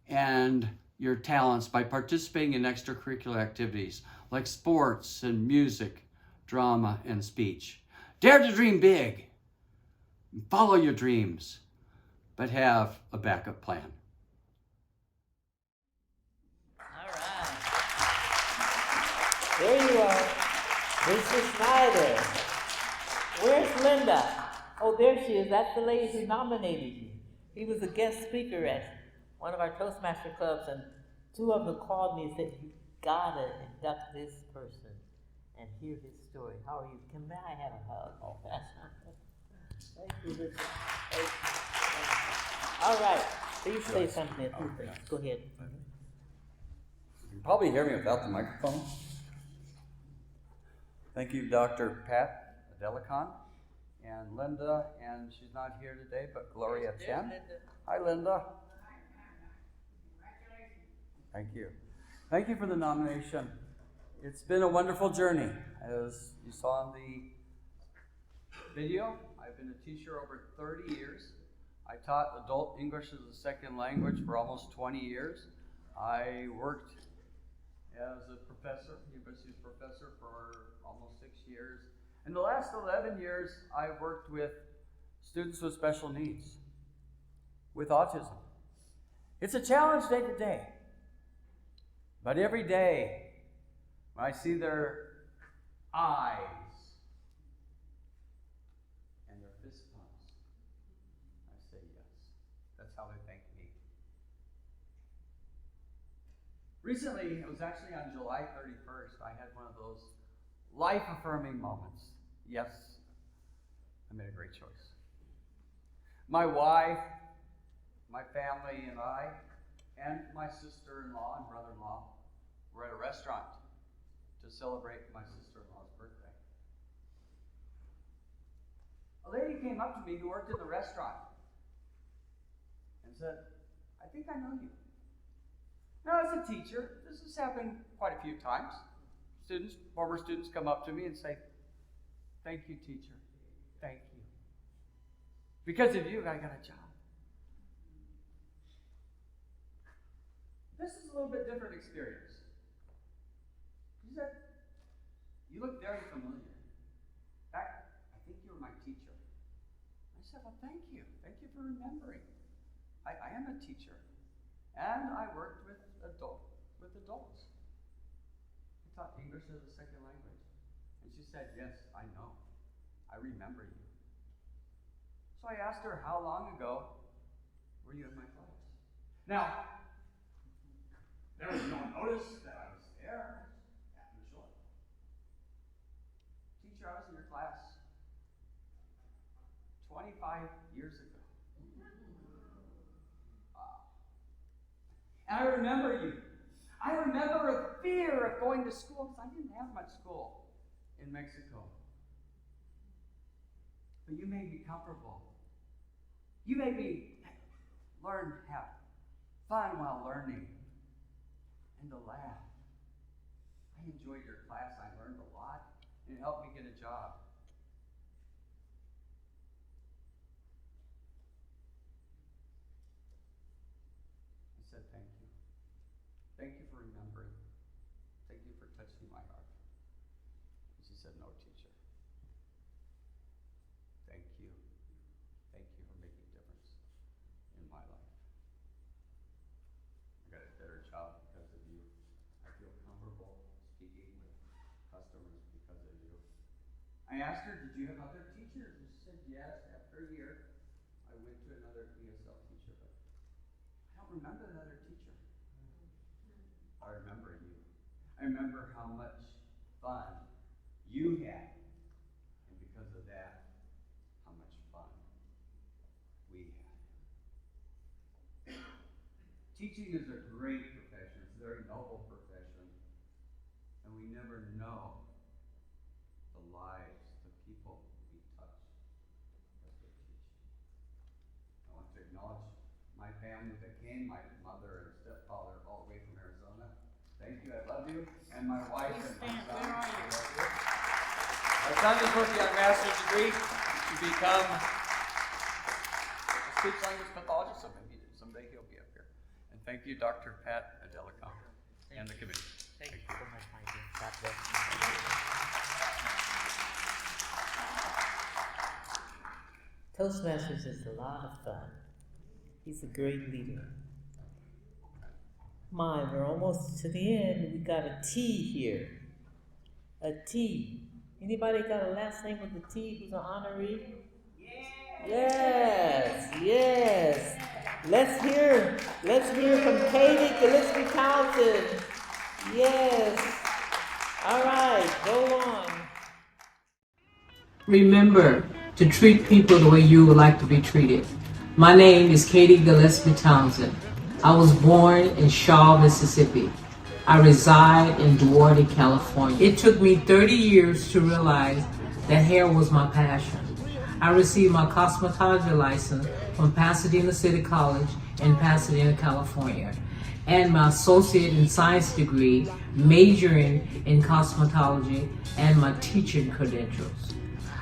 and your talents by participating in extracurricular activities like sports and music, drama, and speech. Dare to dream big. Follow your dreams, but have a backup plan. There you are, Richard Snyder. Where's Linda? Oh, there she is. That's the lady who nominated you. He was a guest speaker at one of our Toastmaster clubs, and 2 of them called me and said, you gotta induct this person and hear his story. How are you? Can I have a hug? Oh, thank you, Richard. Thank you. All right, please say something. Go ahead. You can probably hear me without the microphone. Thank you, Dr. Pat Delicon and Linda, and she's not here today, but Gloria Chen. Hi, Linda. Thank you. Thank you for the nomination. It's been a wonderful journey. As you saw in the video, I've been a teacher over 30 years. I taught adult English as a second language for almost 20 years. I worked as a professor, university professor, for almost 6 years. In the last 11 years, I've worked with students with special needs, with autism. It's a challenge day to day. But every day, when I see their eyes and their fist pumps, I say yes. That's how they thank me. Recently, it was actually on July 31st, I had one of those life-affirming moments. Yes, I made a great choice. My wife, my family, and I, and my sister-in-law and brother-in-law were at a restaurant to celebrate my sister-in-law's birthday. A lady came up to me who worked in the restaurant and said, I think I know you. Now, as a teacher, this has happened quite a few times. Students, former students come up to me and say, thank you, teacher. Thank you. Because of you, I got a job. This is a little bit different experience. She said, you look very familiar. In fact, I think you were my teacher. I said, well, thank you. Thank you for remembering. I am a teacher. And I worked with adults. I taught English as a second language. And she said, yes, I know. I remember you. So I asked her, how long ago were you in my class? Now, there was no notice that I was there. Happened to show up. Teacher, I was in your class 25 years ago. Wow. And I remember you. I remember a fear of going to school because I didn't have much school in Mexico. But you made me comfortable. You made me learn to have fun while learning and to laugh. I I enjoyed your class. I learned a lot, and it helped me get a job. I said, thank you. Thank you for remembering. Thank you for touching my heart. And she said, no, teacher. Thank you. Thank you for making a difference in my life. I got a better job because of you. I feel comfortable speaking with customers because of you. I asked her, did you have other teachers? And she said, yes. After a year, I went to another ESL teacher, but I don't remember that other teacher. I remember you. I remember how much fun you had. And because of that, how much fun we had. Teaching is a great profession. It's a very noble profession. And we never know the lives, the people we touch as we teach. I want to acknowledge my family that came, my mother and stepfather all the way from Arizona. Thank you, I love you. And my wife and my son. I love you. My son is working on a master's degree to become a speech language pathologist. Someday he'll be up here. And thank you, Dr. Pat Adelicon and the committee. Thank you so much, my dear. God bless you. Toastmasters is a lot of fun. He's a great leader. My, we're almost to the end. We got a T here. A T. Anybody got a last name with a T who's an honoree? Yes, yes. Let's hear from Katie Gillespie Townsend. Yes. All right, go on. Remember to treat people the way you would like to be treated. My name is Katie Gillespie Townsend. I was born in Shaw, Mississippi. I reside in Duarte, California. It took me 30 years to realize that hair was my passion. I received my cosmetology license from Pasadena City College in Pasadena, California, and my associate in science degree majoring in cosmetology and my teaching credentials.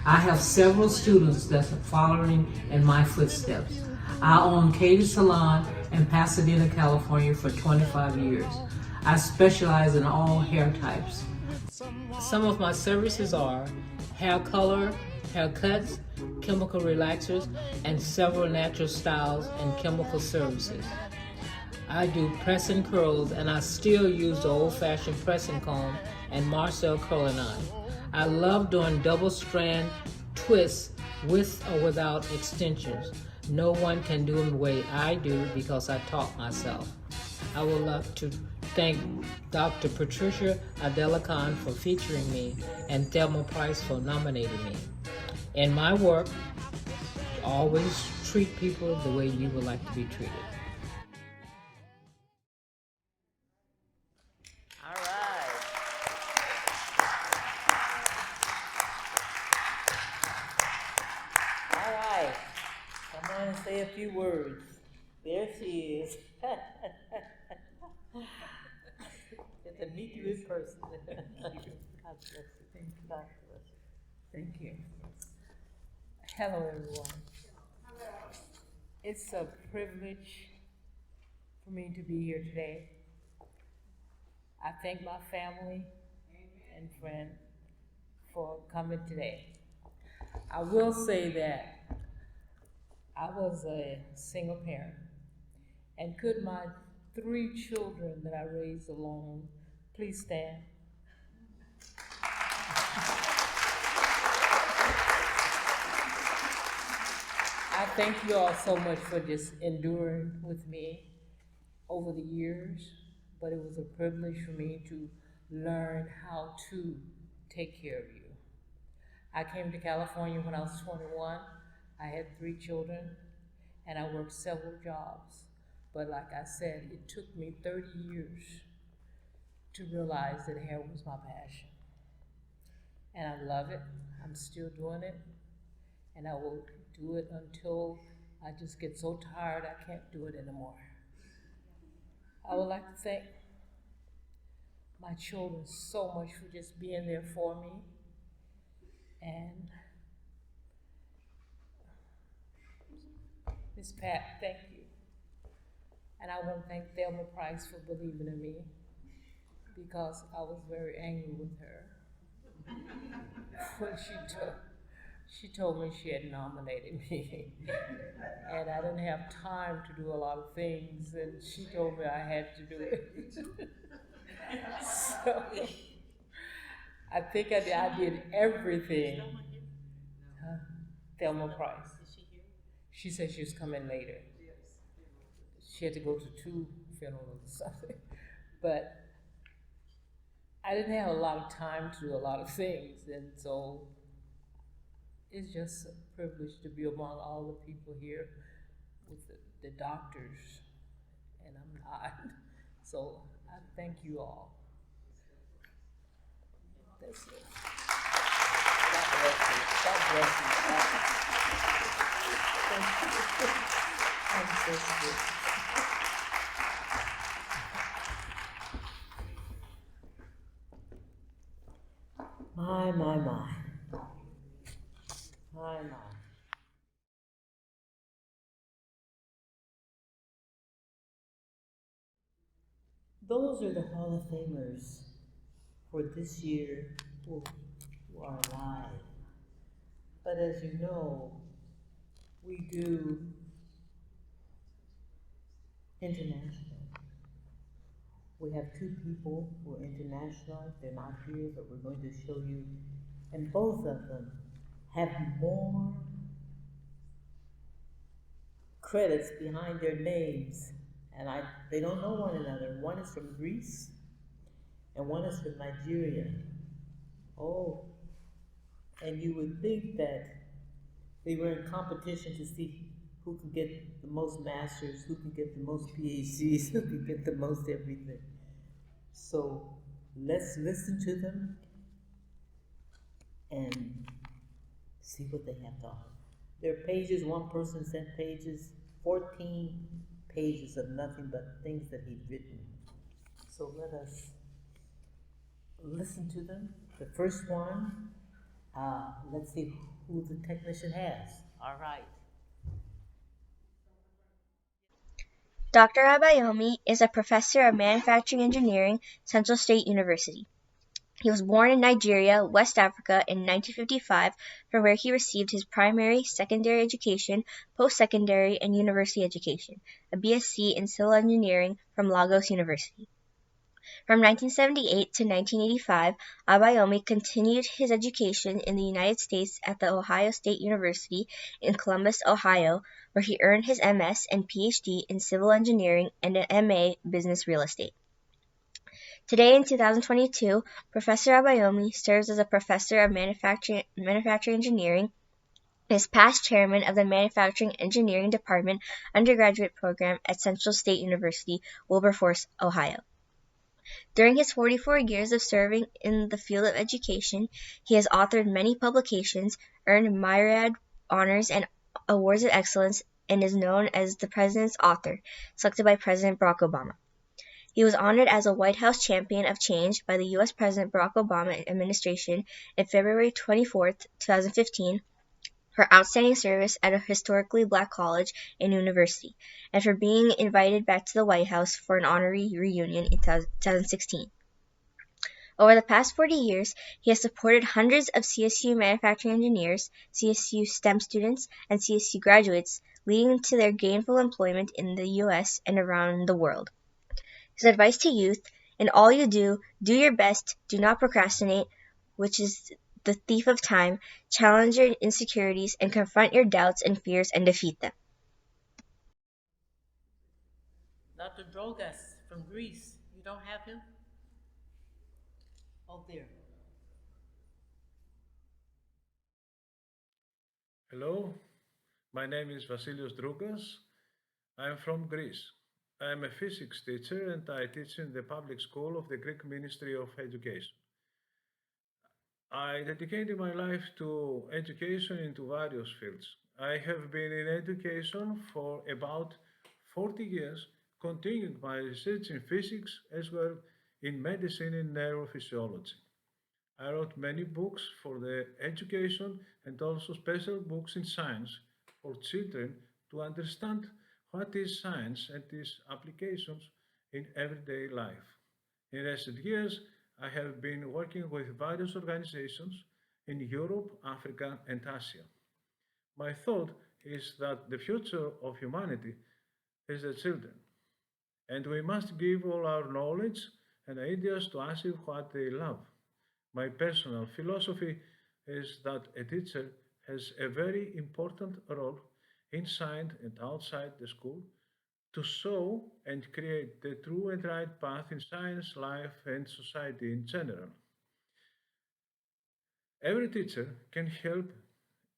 I have several students that's following in my footsteps. I own Katie Salon in Pasadena, California for 25 years. I specialize in all hair types. Some of my services are hair color, haircuts, chemical relaxers, and several natural styles and chemical services. I do press and curls, and I still use the old-fashioned pressing comb and Marcel curling iron. I love doing double strand twists with or without extensions. No one can do them the way I do because I taught myself. I would love to thank Dr. Patricia Adelicon for featuring me and Thelma Price for nominating me. In my work, always treat people the way you would like to be treated. All right. All right. Come on and say a few words. There she is. Good to meet you in person. God bless you. Thank you. God bless you. Thank you. Hello, everyone. It's a privilege for me to be here today. I thank my family and friends for coming today. I will say that I was a single parent, and could my 3 children that I raised alone please stand? I thank you all so much for just enduring with me over the years, but it was a privilege for me to learn how to take care of you. I came to California when I was 21. I had 3 children, and I worked several jobs. But like I said, it took me 30 years to realize that hair was my passion. And I love it. I'm still doing it. And I will do it until I just get so tired I can't do it anymore. I would like to thank my children so much for just being there for me. And Miss Pat, thank you. And I want to thank Thelma Price for believing in me, because I was very angry with her when she told me she had nominated me. And I didn't have time to do a lot of things, and she told me I had to do it. So I think I did everything. Thelma Price. She said she was coming later. She had to go to 2 funerals or something. But I didn't have a lot of time to do a lot of things, and so it's just a privilege to be among all the people here with the doctors, and I'm not. So I thank you all. That's it. God bless you. God bless you. Thank you. I'm so good. My, my, my. My, my. Those are the Hall of Famers for this year who are alive. But as you know, we do international. We have 2 people who are international. They're not here, but we're going to show you. And both of them have more credits behind their names. And they don't know one another. One is from Greece and one is from Nigeria. Oh, and you would think that they were in competition to see who can get the most masters, who can get the most PhDs, who can get the most everything. So let's listen to them and see what they have to offer. Their pages, one person sent pages, 14 pages of nothing but things that he'd written. So let us listen to them. The first one, let's see who the technician has. All right. Dr. Abayomi is a professor of manufacturing engineering, Central State University. He was born in Nigeria, West Africa in 1955, from where he received his primary, secondary education, post-secondary, and university education, a BSc in civil engineering from Lagos University. From 1978 to 1985, Abayomi continued his education in the United States at the Ohio State University in Columbus, Ohio, where he earned his MS and PhD in civil engineering and an MA business real estate. Today in 2022, Professor Abayomi serves as a professor of manufacturing engineering and is past chairman of the Manufacturing Engineering Department undergraduate program at Central State University, Wilberforce, Ohio. During his 44 years of serving in the field of education, he has authored many publications, earned myriad honors and awards of excellence, and is known as the President's Author, selected by President Barack Obama. He was honored as a White House Champion of Change by the U.S. President Barack Obama administration on February 24, 2015, for outstanding service at a historically black college and university, and for being invited back to the White House for an honorary reunion in 2016. Over the past 40 years, he has supported hundreds of CSU manufacturing engineers, CSU STEM students, and CSU graduates, leading to their gainful employment in the U.S. and around the world. His advice to youth: in all you do, do your best, do not procrastinate, which is the thief of time, challenge your insecurities, and confront your doubts and fears and defeat them. Dr. Drogas from Greece, you don't have him? Oh, there. Hello, my name is Vasilios Droukas. I am from Greece. I am a physics teacher and I teach in the public school of the Greek Ministry of Education. I dedicated my life to education into various fields. I have been in education for about 40 years, continuing my research in physics as well in medicine and neurophysiology. I wrote many books for the education and also special books in science for children to understand what is science and its applications in everyday life. In recent years, I have been working with various organizations in Europe, Africa, and Asia. My thought is that the future of humanity is the children, and we must give all our knowledge and ideas to achieve what they love. My personal philosophy is that a teacher has a very important role inside and outside the school to show and create the true and right path in science, life, and society in general. Every teacher can help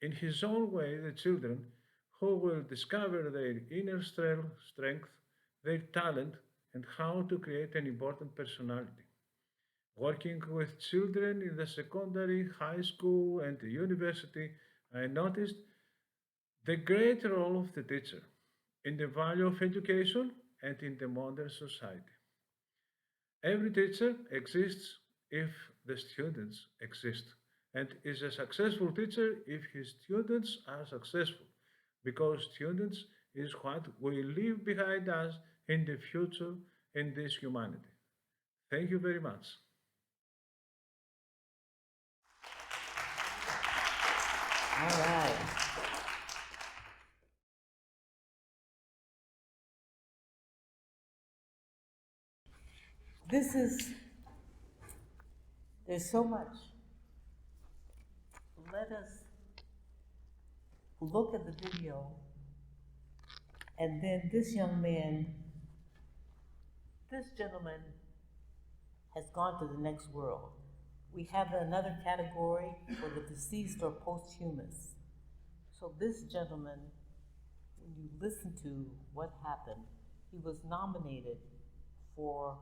in his own way the children who will discover their inner strength, their talent, and how to create an important personality. Working with children in the secondary, high school, and the university, I noticed the great role of the teacher in the value of education and in the modern society. Every teacher exists if the students exist, and is a successful teacher if his students are successful, because students is what we leave behind us in the future in this humanity. Thank you very much. All right. There's so much. Let us look at the video, and then this young man, this gentleman has gone to the next world. We have another category for the deceased or posthumous. So this gentleman, when you listen to what happened, he was nominated for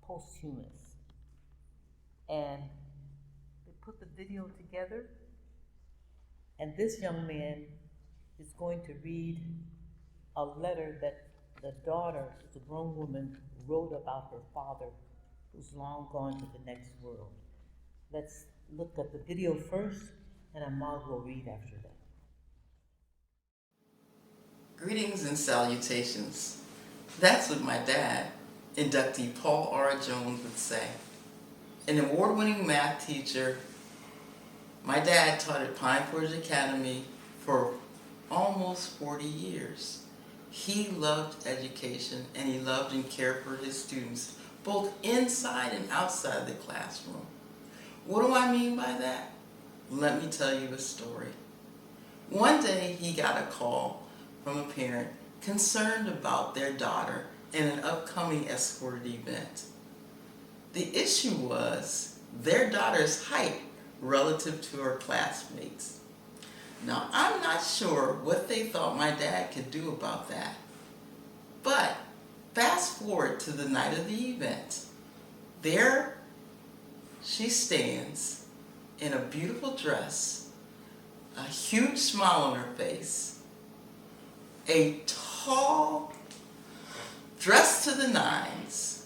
posthumous. And they put the video together, and this young man is going to read a letter that the daughter, the grown woman, wrote about her father, who's long gone to the next world. Let's look at the video first, and Amal will read after that. Greetings and salutations. That's what my dad, inductee Paul R. Jones, would say. An award-winning math teacher, my dad taught at Pine Forge Academy for almost 40 years. He loved education, and he loved and cared for his students, both inside and outside the classroom. What do I mean by that? Let me tell you a story. One day he got a call from a parent concerned about their daughter in an upcoming escorted event. The issue was their daughter's height relative to her classmates. Now, I'm not sure what they thought my dad could do about that. But fast forward to the night of the event. There she stands in a beautiful dress, a huge smile on her face, a tall, dressed to the nines,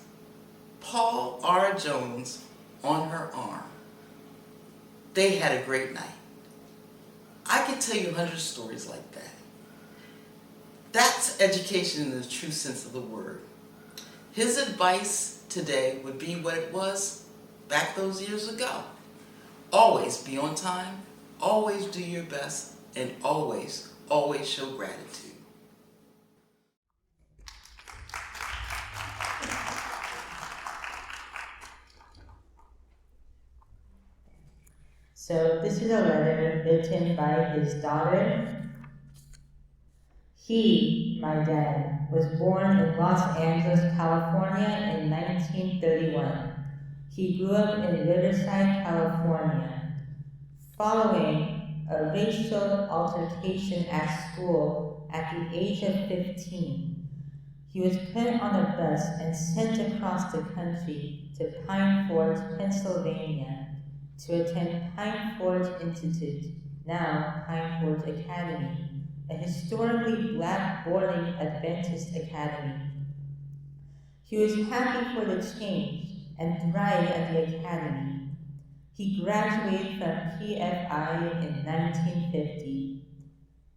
Paul R. Jones on her arm. They had a great night. I could tell you 100 stories like that. That's education in the true sense of the word. His advice today would be what it was back those years ago. Always be on time, always do your best, and always, always show gratitude. So this is a letter written by his daughter. He, my dad, was born in Los Angeles, California in 1931. He grew up in Riverside, California. Following a racial altercation at school at the age of 15, he was put on a bus and sent across the country to Pine Forge, Pennsylvania, to attend Pine Forge Institute, now Pine Forge Academy, a historically black boarding Adventist academy. He was happy for the change, and thrived at the academy. He graduated from PFI in 1950.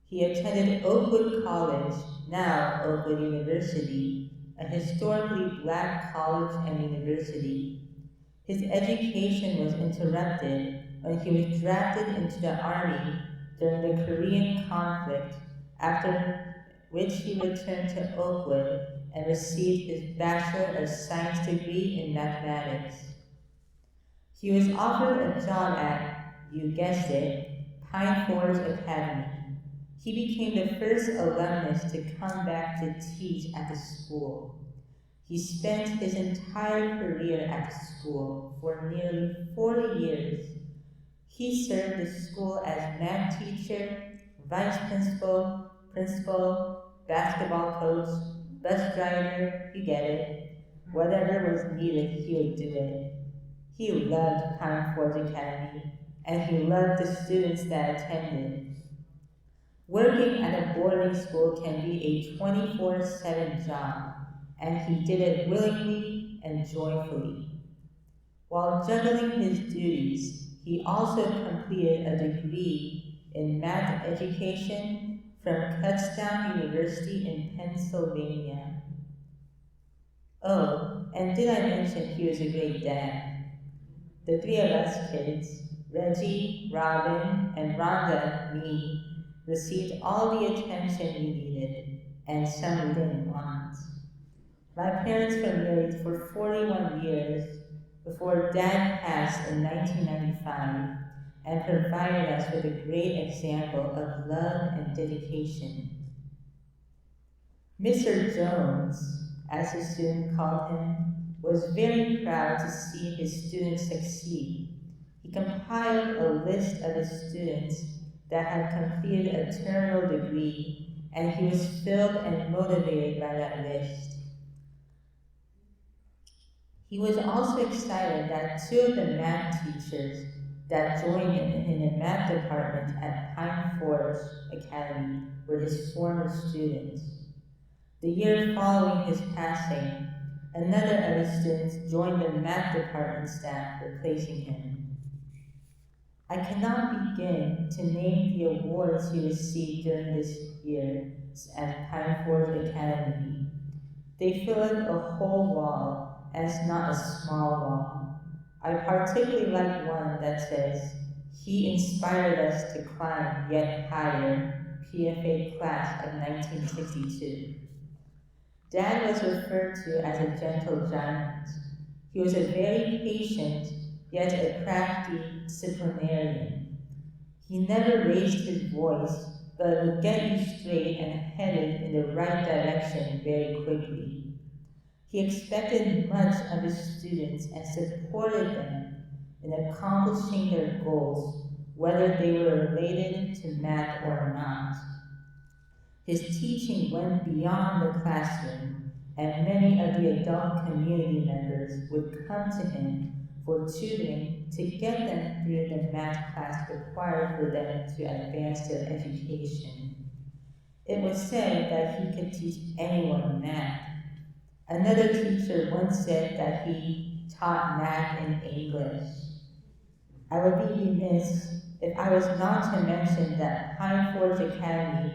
He attended Oakwood College, now Oakwood University, a historically black college and university. His education was interrupted when he was drafted into the Army during the Korean conflict, after which he returned to Oakwood and received his Bachelor of Science degree in mathematics. He was offered a job at, you guessed it, Pine Forest Academy. He became the first alumnus to come back to teach at the school. He spent his entire career at the school for nearly 40 years. He served the school as math teacher, vice principal, basketball coach, bus driver, you get it. Whatever was needed, he would do it. He loved Pine Forest Academy, and he loved the students that attended. Working at a boarding school can be a 24/7 job, and he did it willingly and joyfully. While juggling his duties, he also completed a degree in math education from Kutztown University in Pennsylvania. Oh, and did I mention he was a great dad? The three of us kids, Reggie, Robin, and Rhonda, me, received all the attention we needed, and some we didn't want. My parents were married for 41 years before Dad passed in 1995 and provided us with a great example of love and dedication. Mr. Jones, as his student called him, was very proud to see his students succeed. He compiled a list of his students that had completed a terminal degree, and he was filled and motivated by that list. He was also excited that two of the math teachers that joined him in the math department at Pine Forest Academy were his former students. The year following his passing, another of his students joined the math department staff, replacing him. I cannot begin to name the awards he received during this year at Pine Forest Academy. They fill up a whole wall, and it's not a small wall. I particularly like one that says, "He inspired us to climb yet higher, PFA class of 1962. Dad was referred to as a gentle giant. He was a very patient, yet a crafty disciplinarian. He never raised his voice, but would get you straight and headed in the right direction very quickly. He expected much of his students and supported them in accomplishing their goals, whether they were related to math or not. His teaching went beyond the classroom, and many of the adult community members would come to him for tutoring to get them through the math class required for them to advance their education. It was said that he could teach anyone math. Another teacher once said that he taught math in English. I would be remiss if I was not to mention that Pine Forest Academy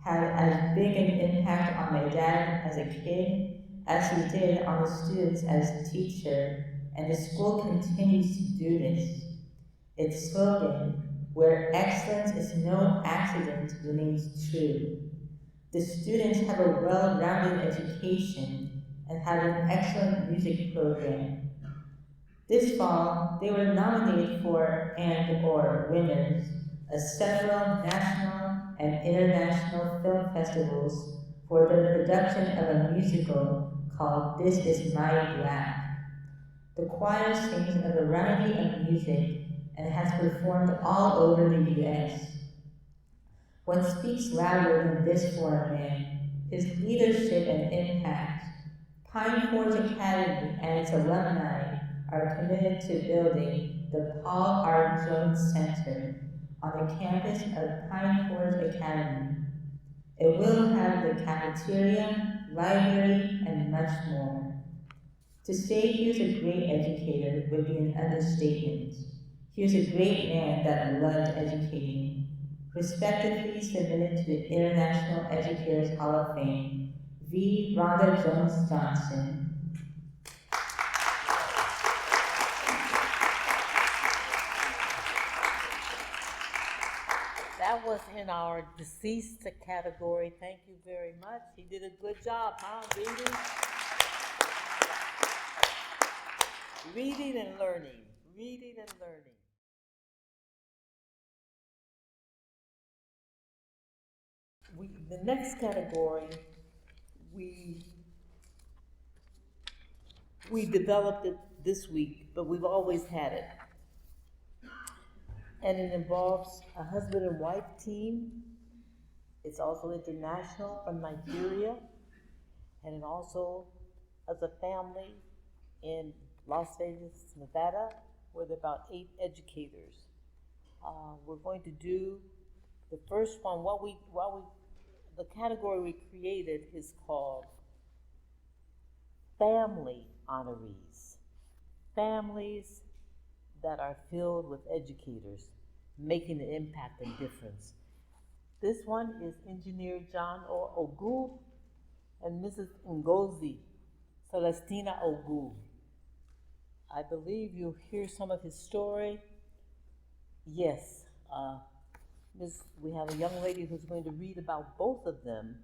had as big an impact on my dad as a kid as he did on the students as a teacher, and the school continues to do this. Its slogan, "Where excellence is no accident," remains true. The students have a well-rounded education and have an excellent music program. This fall, they were nominated for and/or winners of several national and international film festivals for their production of a musical called This Is My Black. The choir sings a variety of music and has performed all over the U.S. What speaks louder than this for a man, his leadership and impact. Pine Forest Academy and its alumni are committed to building the Paul R. Jones Center on the campus of Pine Forest Academy. It will have the cafeteria, library, and much more. To say he was a great educator would be an understatement. He was a great man that loved educating. Respectively submitted to the International Educators Hall of Fame, V. Rhonda Jones Johnson. That was in our deceased category. Thank you very much. He did a good job, huh? Reading and learning. Reading and learning. The next category, we developed it this week, but we've always had it. And it involves a husband and wife team. It's also international from Nigeria. And it also as a family in Las Vegas, Nevada, where there are about 8 educators. We're going to do the first one. The category we created is called Family Honorees. Families that are filled with educators, making an impact and difference. This one is Engineer John Ogu and Mrs. Ngozi Celestina Ogu. I believe you'll hear some of his story. Yes, we have a young lady who's going to read about both of them,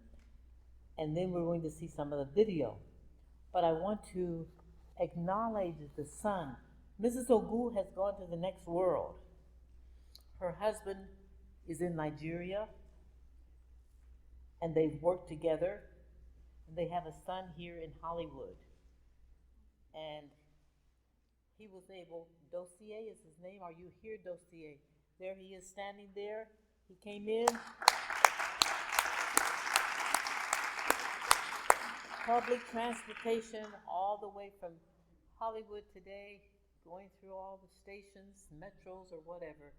and then we're going to see some of the video. But I want to acknowledge the son. Mrs. Ogu has gone to the next world. Her husband is in Nigeria, and they've worked together, and they have a son here in Hollywood. And he was able, Dossier is his name. Are you here, Dossier? There he is standing there. He came in. Public transportation all the way from Hollywood today, going through all the stations, metros or whatever,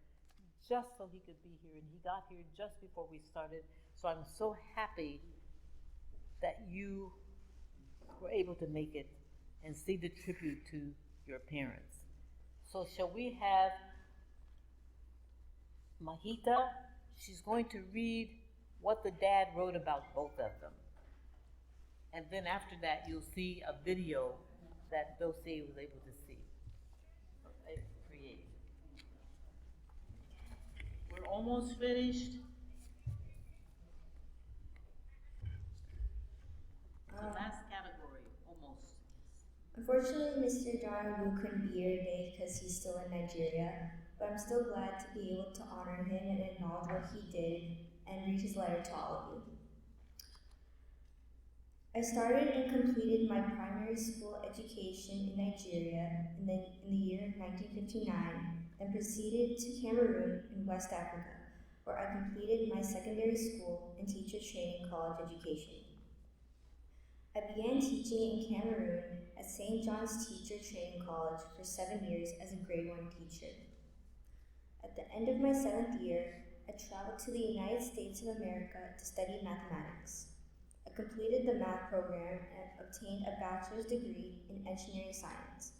just so he could be here. And he got here just before we started. So I'm so happy that you were able to make it and see the tribute to your parents. So shall we have Mahita? She's going to read what the dad wrote about both of them. And then after that, you'll see a video that Dossier was able to see. Create. We're almost finished. The last category, almost. Unfortunately, Mr. John Wu couldn't be here today because he's still in Nigeria, but I'm still glad to be able to honor him and acknowledge what he did and read his letter to all of you. I started and completed my primary school education in Nigeria in the year 1959, then proceeded to Cameroon in West Africa, where I completed my secondary school and teacher training college education. I began teaching in Cameroon at St. John's Teacher Training College for 7 years as a grade 1 teacher. At the end of my 7th year, I traveled to the United States of America to study mathematics. I completed the math program and obtained a bachelor's degree in engineering science.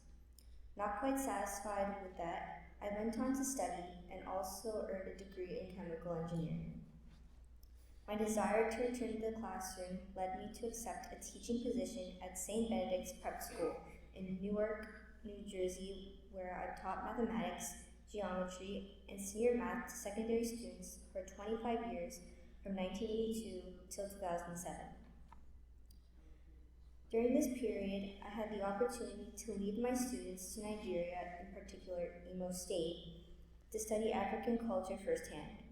Not quite satisfied with that, I went on to study and also earned a degree in chemical engineering. My desire to return to the classroom led me to accept a teaching position at St. Benedict's Prep School in Newark, New Jersey, where I taught mathematics, geometry, and senior math to secondary students for 25 years from 1982 till 2007. During this period, I had the opportunity to lead my students to Nigeria, in particular Imo State, to study African culture firsthand.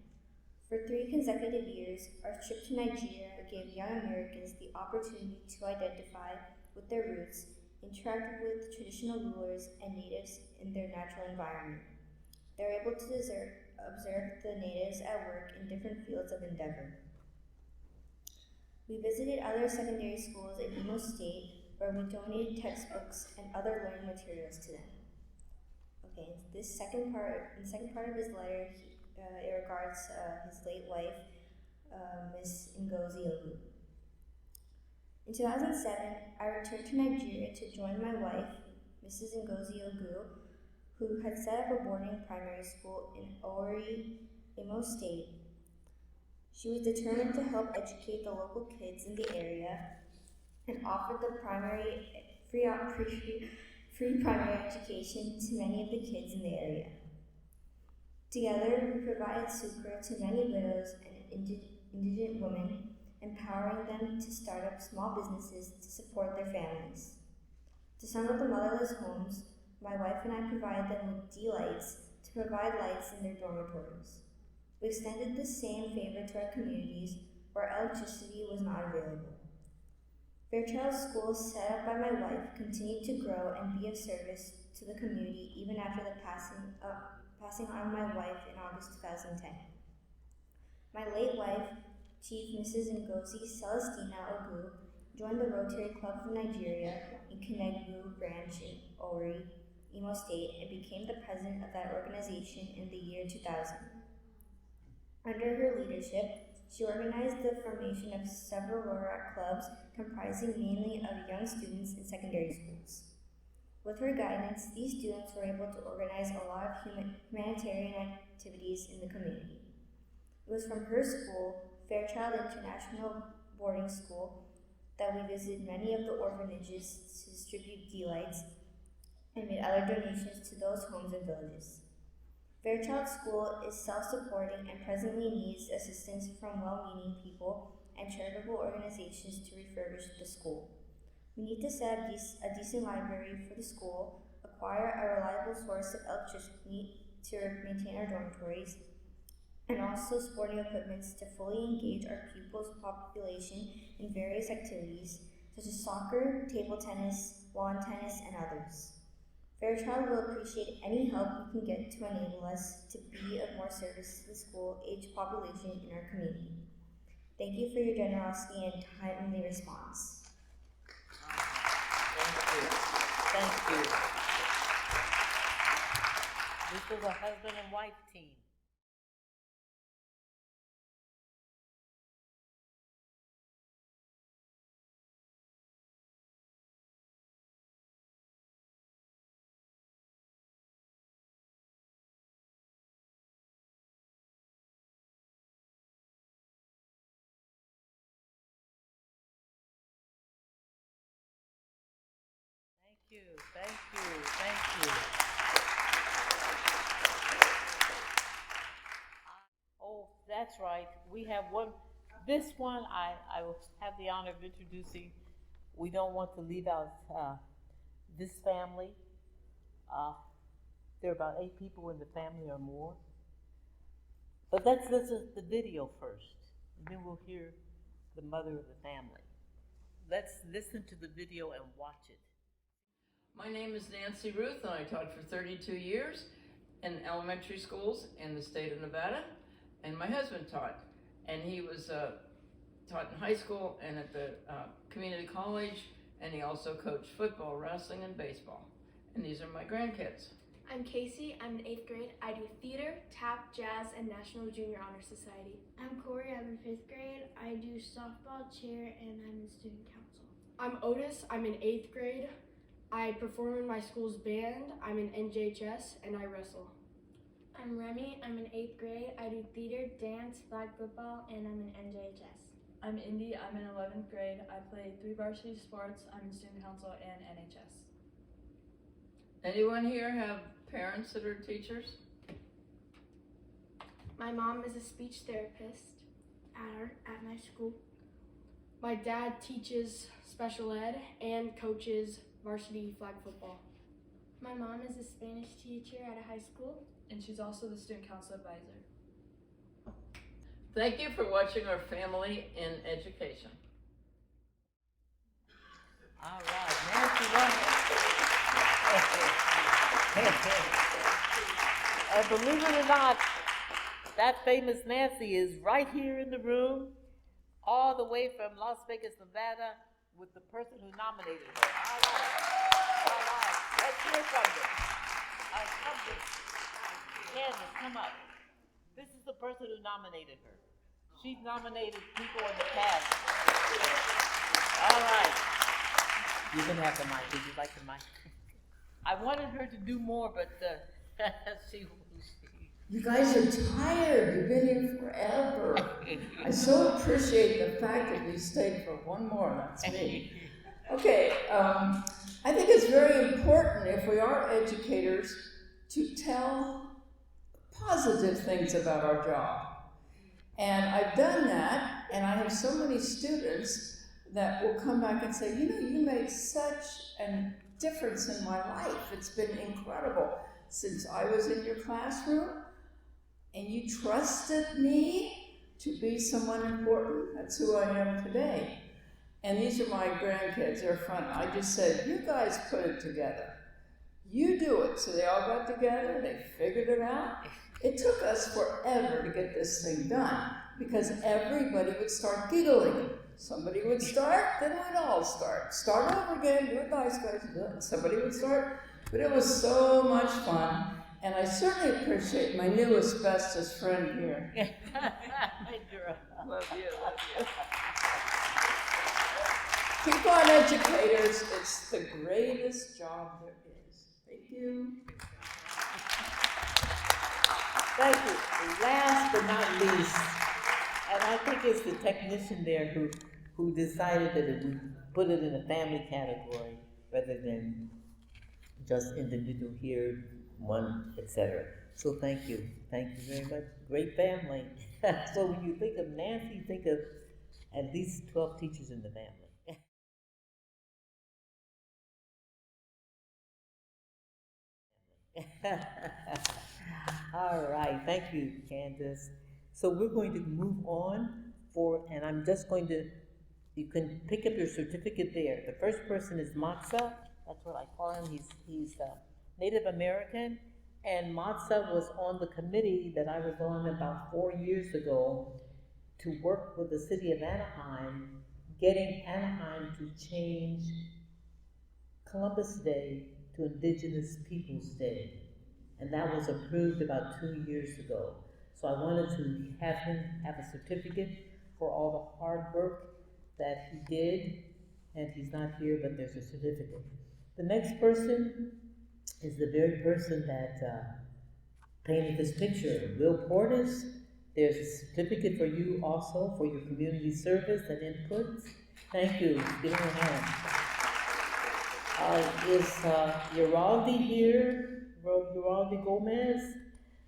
For 3 consecutive years, our trip to Nigeria gave young Americans the opportunity to identify with their roots, interact with traditional rulers and natives in their natural environment. They were able to observe the natives at work in different fields of endeavor. We visited other secondary schools in Imo State, where we donated textbooks and other learning materials to them. Okay, in the second part of his letter, it regards his late wife, Miss Ngozi Ogu. In 2007, I returned to Nigeria to join my wife, Mrs. Ngozi Ogu, who had set up a boarding primary school in Oweri, Imo State. She was determined to help educate the local kids in the area and offered the free primary education to many of the kids in the area. Together, we provided sucre to many widows and indigent women, empowering them to start up small businesses to support their families. To some of the motherless homes, my wife and I provided them with D-lights to provide lights in their dormitories. We extended the same favor to our communities where electricity was not available. Fairchild Schools, set up by my wife, continued to grow and be of service to the community even after the passing on my wife in August 2010. My late wife, Chief Mrs. Ngozi Celestina Ogu, joined the Rotary Club of Nigeria in Kenegbu branch in Oweri, Imo State, and became the president of that organization in the year 2000. Under her leadership, she organized the formation of several Rotaract clubs comprising mainly of young students in secondary schools. With her guidance, these students were able to organize a lot of humanitarian activities in the community. It was from her school, Fairchild International Boarding School, that we visited many of the orphanages to distribute D-lights and made other donations to those homes and villages. Fairchild School is self-supporting and presently needs assistance from well-meaning people and charitable organizations to refurbish the school. We need to set up a decent library for the school, acquire a reliable source of electricity to maintain our dormitories, and also sporting equipment to fully engage our pupils' population in various activities such as soccer, table tennis, lawn tennis, and others. Fairchild will appreciate any help we can get to enable us to be of more service to the school-age population in our community. Thank you for your generosity and timely response. Thank you. This is a husband and wife team. Thank you. Oh, that's right. We have one. This one I will have the honor of introducing. We don't want to leave out this family. There are about 8 people in the family or more. But let's listen to the video first, and then we'll hear the mother of the family. Let's listen to the video and watch it. My name is Nancy Ruth, and I taught for 32 years in elementary schools in the state of Nevada, and my husband taught, and he was taught in high school and at the community college, and he also coached football, wrestling, and baseball. And these are my grandkids. I'm Casey. I'm in 8th grade. I do theater, tap, jazz, and National Junior Honor Society. I'm Corey. I'm in 5th grade. I do softball, cheer, and I'm in student council. I'm Otis. I'm in 8th grade. I perform in my school's band. I'm in NJHS, and I wrestle. I'm Remy. I'm in 8th grade. I do theater, dance, flag football, and I'm in NJHS. I'm Indy. I'm in 11th grade. I play 3 varsity sports. I'm in student council and NHS. Anyone here have parents that are teachers? My mom is a speech therapist at my school. My dad teaches special ed and coaches varsity flag football. My mom is a Spanish teacher at a high school. And she's also the student council advisor. Thank you for watching our family in education. All right, Nancy And believe it or not, that famous Nancy is right here in the room, all the way from Las Vegas, Nevada, with the person who nominated her. All right. Let's hear from them. Candace, come up. This is the person who nominated her. She's nominated people in the past. All right. You can have the mic. Would you like the mic? I wanted her to do more, but she. You guys are tired. You've been here forever. I so appreciate the fact that you stayed for one more. That's me. Okay, I think it's very important if we are educators to tell positive things about our job. And I've done that, and I have so many students that will come back and say, you know, you made such a difference in my life. It's been incredible since I was in your classroom, and you trusted me to be someone important. That's who I am today. And these are my grandkids, they're fun. I just said, you guys put it together. You do it. So they all got together, they figured it out. It took us forever to get this thing done because everybody would start giggling. Somebody would start, then we'd all start. Start over again, do it nice, guys. Somebody would start. But it was so much fun. And I certainly appreciate my newest, bestest friend here. Hey, girl. Love you, love you. Keep on, educators. It's the greatest job there is. Thank you. Thank you. Last but not least, and I think it's the technician there who decided that we put it in a family category rather than just individual here, one, etc. So thank you. Thank you very much. Great family. So when you think of Nancy, think of at least 12 teachers in the family. All right, thank you, Candace. So we're going to move on and I'm just going to, you can pick up your certificate there. The first person is Matza, that's what I call him. He's Native American, and Matza was on the committee that I was on about 4 years ago to work with the city of Anaheim, getting Anaheim to change Columbus Day to Indigenous Peoples Day. And that was approved about 2 years ago. So I wanted to have him have a certificate for all the hard work that he did, and he's not here, but there's a certificate. The next person is the very person that painted this picture, Will Portis. There's a certificate for you also for your community service and input. Thank you. Give him a hand. Is Uraldi here? Uraldi Gomez?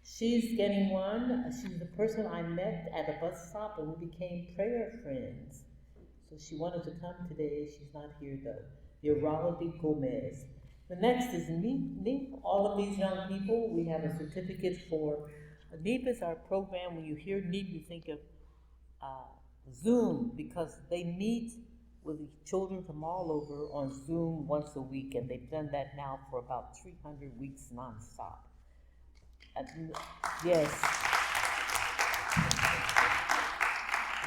She's getting one. She's the person I met at a bus stop and we became prayer friends. So she wanted to come today. She's not here though. Uraldi Gomez. The next is NEEP. All of these young people, we have a certificate for. NEEP is our program. When you hear NEEP, you think of Zoom, because they meet with children from all over on Zoom once a week, and they've done that now for about 300 weeks nonstop. Yes.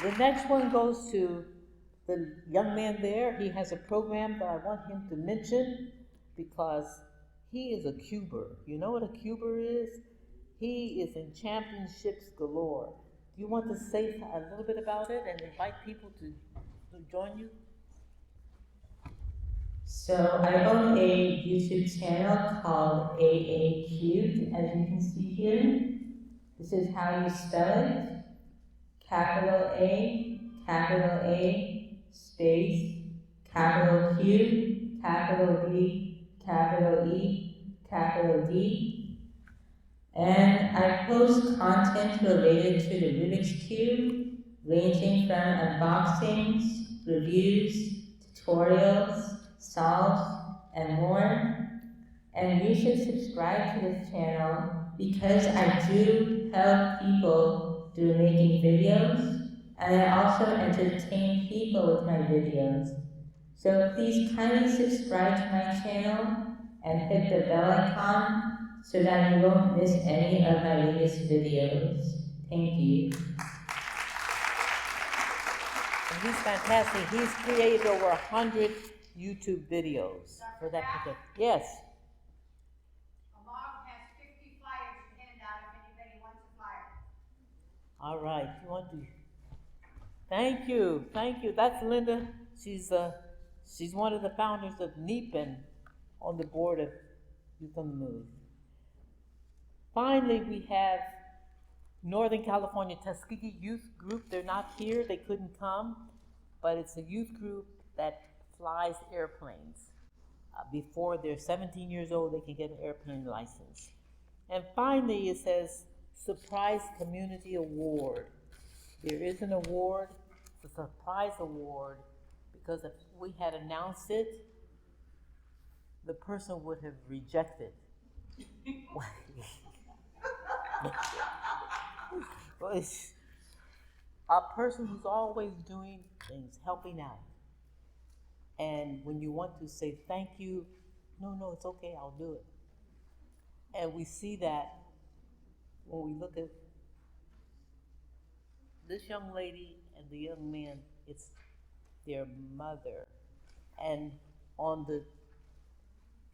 The next one goes to the young man there. He has a program that I want him to mention because he is a cuber. You know what a cuber is? He is in championships galore. Do you want to say a little bit about it and invite people to join you? So I own a YouTube channel called AA Cubed, as you can see here. This is how you spell it. Capital A, space, capital Q, capital D, capital E, capital D. And I post content related to the Rubik's Cube, ranging from unboxings, reviews, tutorials, solves, and more. And you should subscribe to this channel because I do help people through making videos, and I also entertain people with my videos. So please kindly subscribe to my channel and hit the bell icon so that you won't miss any of my latest videos. Thank you. And he's fantastic. He's created over 100 YouTube videos for that particular. Yes. Amar has 50 flyers to hand out if anybody wants a flyer. All right. You want to? Thank you, thank you. That's Linda. She's one of the founders of NEEP and on the board of Youth on the Move. Finally, we have Northern California Tuskegee Youth Group. They're not here, they couldn't come, but it's a youth group that flies airplanes. Before they're 17 years old, they can get an airplane license. And finally, it says Surprise Community Award. There is an award, it's a surprise award, because if we had announced it, the person would have rejected. Well, it's a person who's always doing things, helping out. And when you want to say thank you, no, it's okay, I'll do it. And we see that when we look at this young lady and the young man, it's their mother. And on the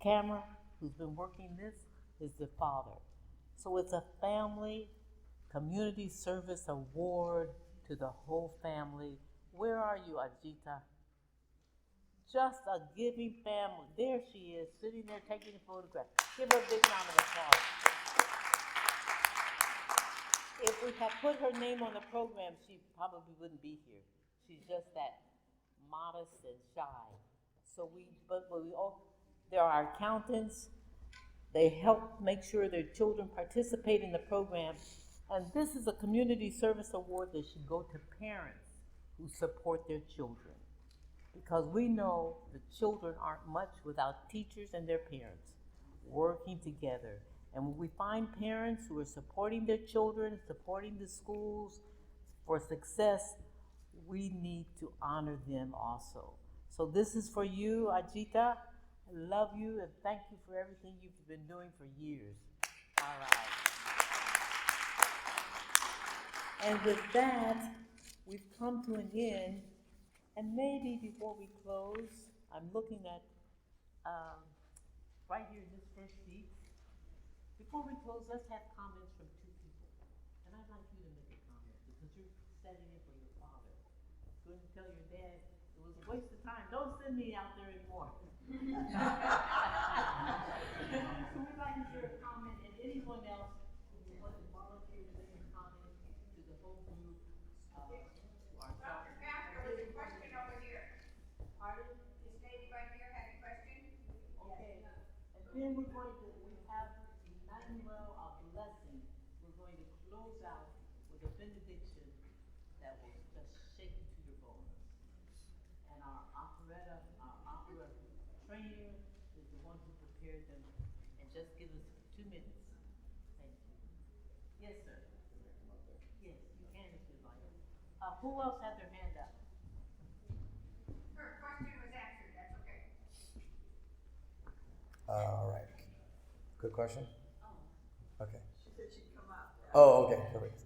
camera, who's been working this, is the father. So it's a family community service award to the whole family. Where are you, Ajita? Just a giving family. There she is, sitting there taking a photograph. Give her a big round of applause. If we had put her name on the program, she probably wouldn't be here. She's just that modest and shy. So there are accountants. They help make sure their children participate in the program. And this is a community service award that should go to parents who support their children. Because we know the children aren't much without teachers and their parents working together. And when we find parents who are supporting their children, supporting the schools for success, we need to honor them also. So this is for you, Ajita. I love you and thank you for everything you've been doing for years. All right. And with that, we've come to an end. And maybe before we close, I'm looking at right here in this first seat. Before we close, let's have comments from two people. And I'd like you to make a comment because you're standing in for your father. Go ahead and tell your dad it was a waste of time. Don't send me out there anymore. So we'd like to hear a comment, and anyone else who wants to volunteer to make a comment to the whole group, to ourselves. Dr. Pastor, there's a question over here. Pardon? This lady right here had a question. Okay. And then we have Emmanuel, our blessing. We're going to close out with a benediction that will just shake you to your bones. And our opera trainer is the one who prepared them. And just give us 2 minutes. Thank you. Yes, sir. Yes, you can if you like. Who else had their hand up? Her question was answered, that's okay. All right. Good question? Okay. She said she'd come out. Oh, okay, perfect.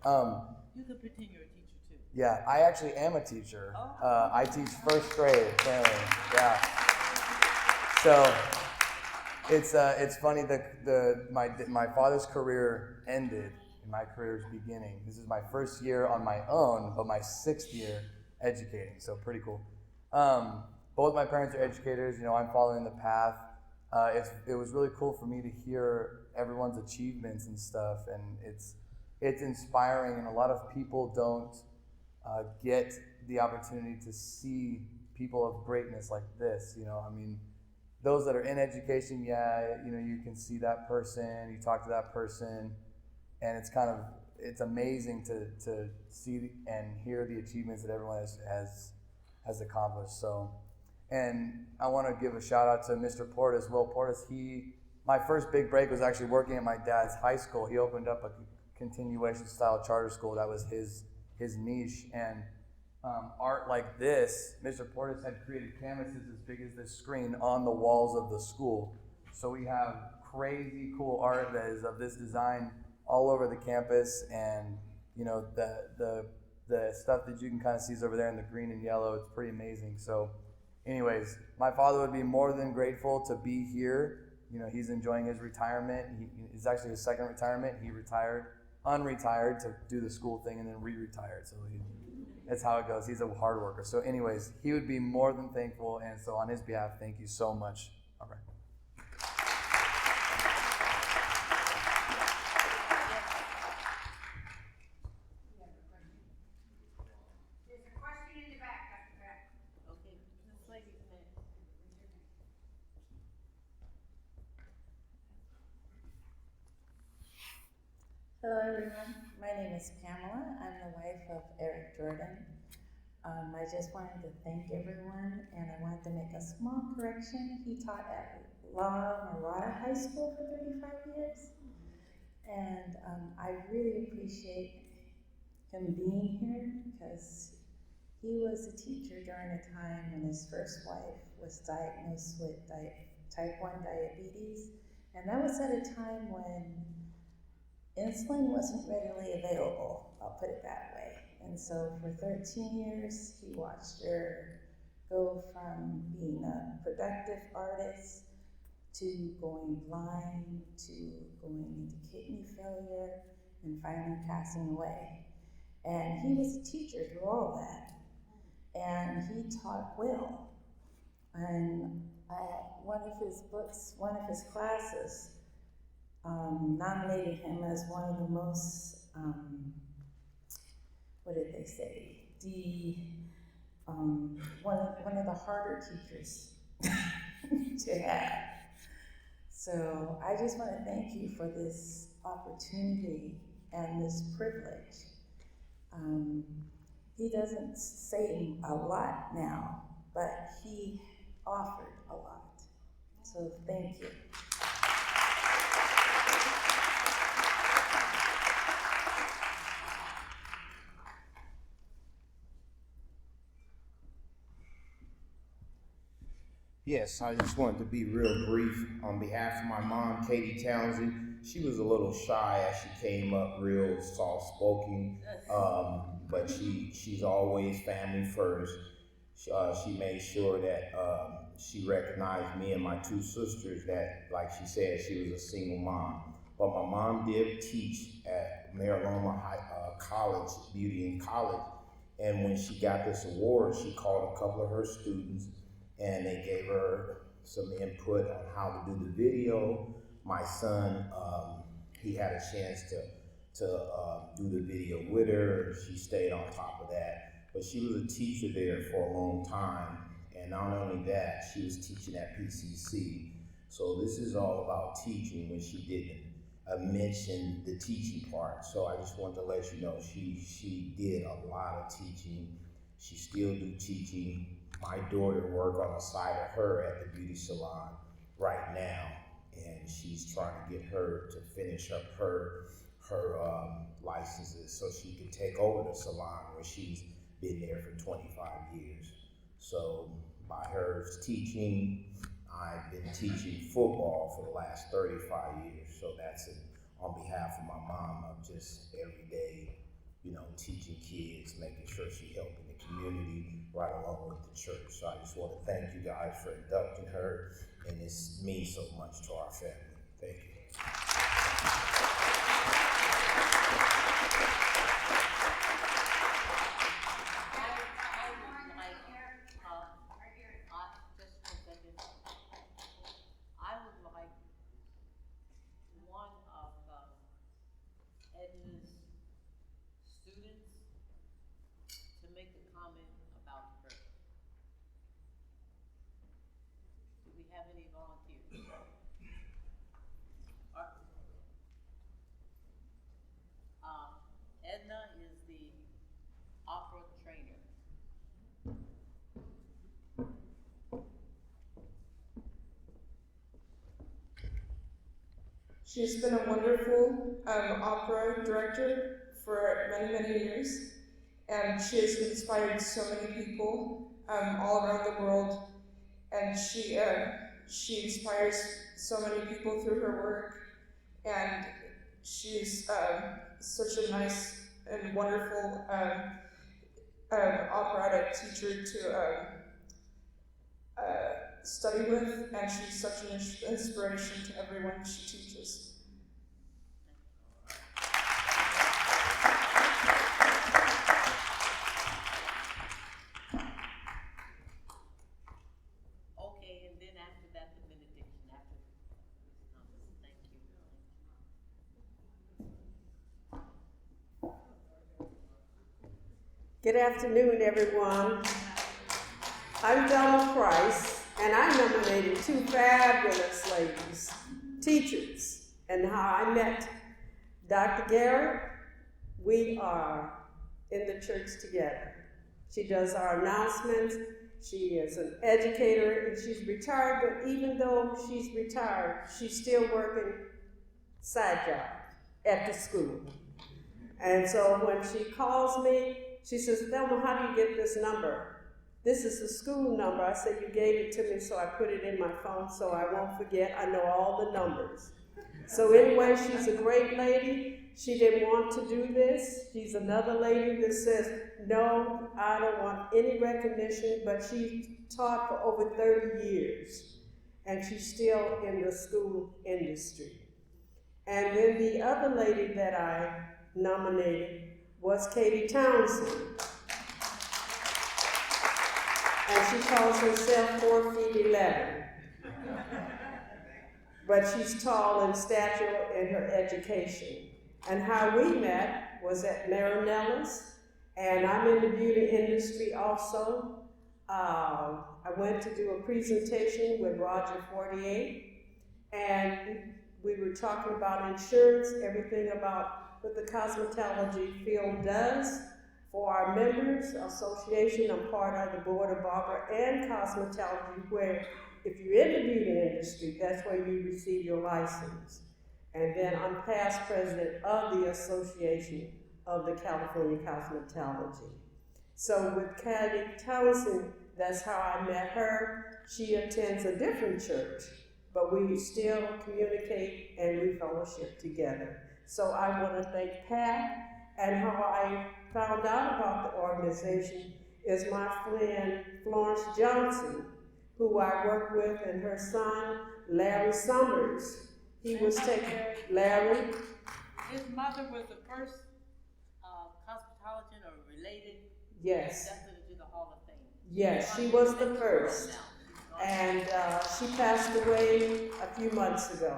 You could pretend you're a teacher too. Yeah, I actually am a teacher. I teach first grade, apparently. Yeah. So it's funny that my father's career ended and my career's beginning. This is my first year on my own, but my 6th year educating. So pretty cool. Both my parents are educators. You know, I'm following the path. It was really cool for me to hear everyone's achievements and stuff, and it's inspiring. And a lot of people don't get the opportunity to see people of greatness like this. You know, I mean, those that are in education, yeah, you know, you can see that person, you talk to that person, and it's amazing to see and hear the achievements that everyone has accomplished. So. And I want to give a shout out to Mr. Portis, Will Portis. My first big break was actually working at my dad's high school. He opened up a continuation style charter school. That was his niche. And art like this, Mr. Portis had created canvases as big as this screen on the walls of the school. So we have crazy cool art that is of this design all over the campus. And you know, the stuff that you can kind of see is over there in the green and yellow. It's pretty amazing. So. Anyways, my father would be more than grateful to be here. You know, he's enjoying his retirement. It's actually his 2nd retirement. He unretired to do the school thing and then re-retired. So That's how it goes. He's a hard worker. So anyways, he would be more than thankful. And so on his behalf, thank you so much. All right. There's a question in the back, Dr. Beck. Okay, this lady's next. Hello everyone, my name is Pamela. I'm the wife of Eric Jordan. I just wanted to thank everyone, and I wanted to make a small correction. He taught at La Mirada High School for 35 years, and I really appreciate him being here because he was a teacher during a time when his first wife was diagnosed with type 1 diabetes, and that was at a time when insulin wasn't readily available, I'll put it that way. And so for 13 years, he watched her go from being a productive artist to going blind, to going into kidney failure, and finally passing away. And he was a teacher through all that. And he taught well. And one of his books, one of his classes, nominated him as one of the most, what did they say? One of the harder teachers to have. So I just want to thank you for this opportunity and this privilege. He doesn't say a lot now, but he offered a lot. So thank you. Yes, I just wanted to be real brief on behalf of my mom, Katie Townsend. She was a little shy as she came up, real soft-spoken, but she's always family first. She made sure that she recognized me and my two sisters that, like she said, she was a single mom. But my mom did teach at Mariloma College, Beauty in College, and when she got this award, she called a couple of her students and they gave her some input on how to do the video. My son, he had a chance to do the video with her. She stayed on top of that. But she was a teacher there for a long time. And not only that, she was teaching at PCC. So this is all about teaching when she didn't mention the teaching part. So I just wanted to let you know she did a lot of teaching. She still do teaching. My daughter work on the side of her at the beauty salon right now, and she's trying to get her to finish up her licenses so she can take over the salon where she's been there for 25 years. So by her teaching, I've been teaching football for the last 35 years. So that's on behalf of my mom of just every day, teaching kids, making sure she helping the community right along with the church. So I just want to thank you guys for inducting her, and this means so much to our family. Thank you. Edna is the opera trainer. She's been a wonderful opera director for many, many years, and she has inspired so many people all around the world, and she inspires so many people through her work, and she's such a nice and wonderful operatic teacher to study with, and she's such an inspiration to everyone she teaches. Good afternoon, everyone. I'm Donna Price, and I nominated two fabulous ladies, teachers, and how I met Dr. Garrett. We are in the church together. She does our announcements. She is an educator, and she's retired, but even though she's retired, she's still working side job at the school. And so when she calls me, she says, Thelma, how do you get this number? This is the school number. I said, you gave it to me, so I put it in my phone so I won't forget. I know all the numbers. So anyway, she's a great lady. She didn't want to do this. She's another lady that says, no, I don't want any recognition, but she taught for over 30 years, and she's still in the school industry. And then the other lady that I nominated was Katie Townsend. And she calls herself 4 feet 11. But she's tall in stature in her education. And how we met was at Marinella's, and I'm in the beauty industry also. I went to do a presentation with Roger Fortier, and we were talking about insurance, everything about what the cosmetology field does for our members association. I'm part of the board of barber and cosmetology, where if you're in the beauty industry, that's where you receive your license. And then I'm past president of the Association of the California Cosmetology. So with Katie Townsend, that's how I met her. She attends a different church, but we still communicate and we fellowship together. So I want to thank Pat, and how I found out about the organization is my friend Florence Johnson, who I work with, and her son, Larry Summers. He was taking, Larry. His mother was the first cosmetologist or related. Yes. Accepted into the Hall of Fame. Yes, she was the first. And she passed away a few months ago.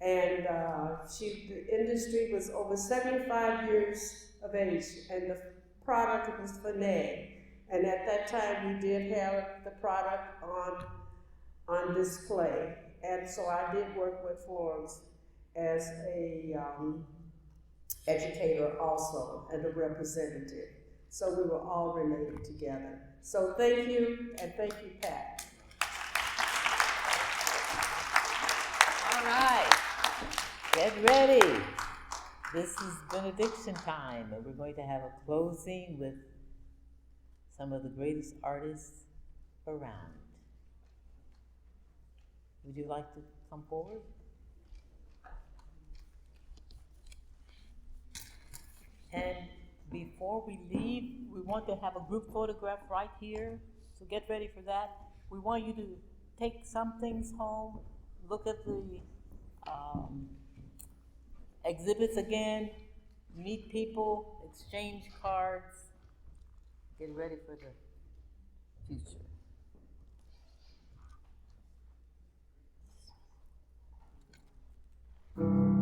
And the industry was over 75 years of age, and the product was Finay. And at that time, we did have the product on display. And so I did work with Florence as a educator also, and a representative. So we were all related together. So thank you, and thank you, Pat. All right. Get ready. This is benediction time, and we're going to have a closing with some of the greatest artists around. Would you like to come forward? And before we leave, we want to have a group photograph right here, so get ready for that. We want you to take some things home, look at the exhibits again, meet people, exchange cards, get ready for the future. Emmanuel.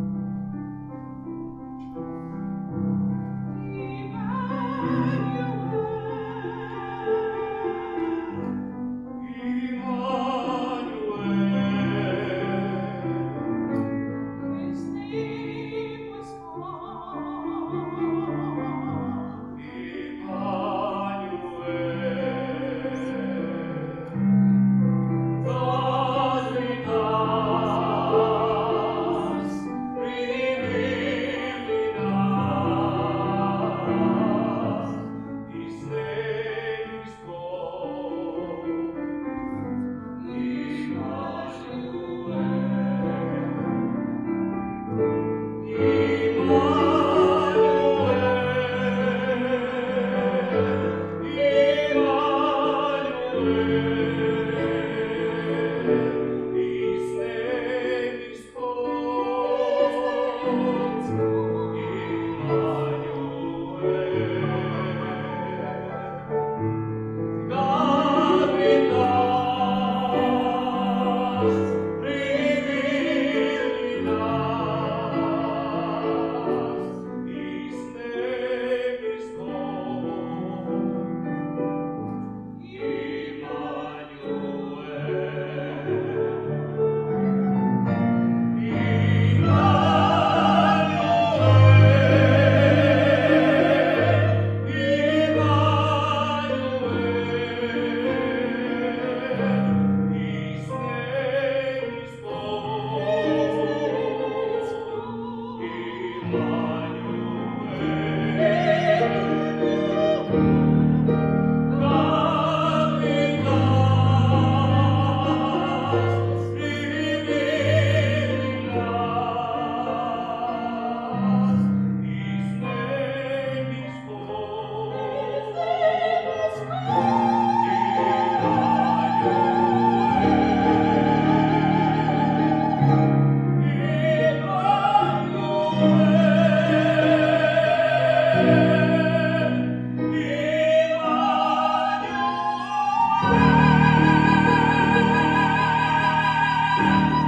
Thank you.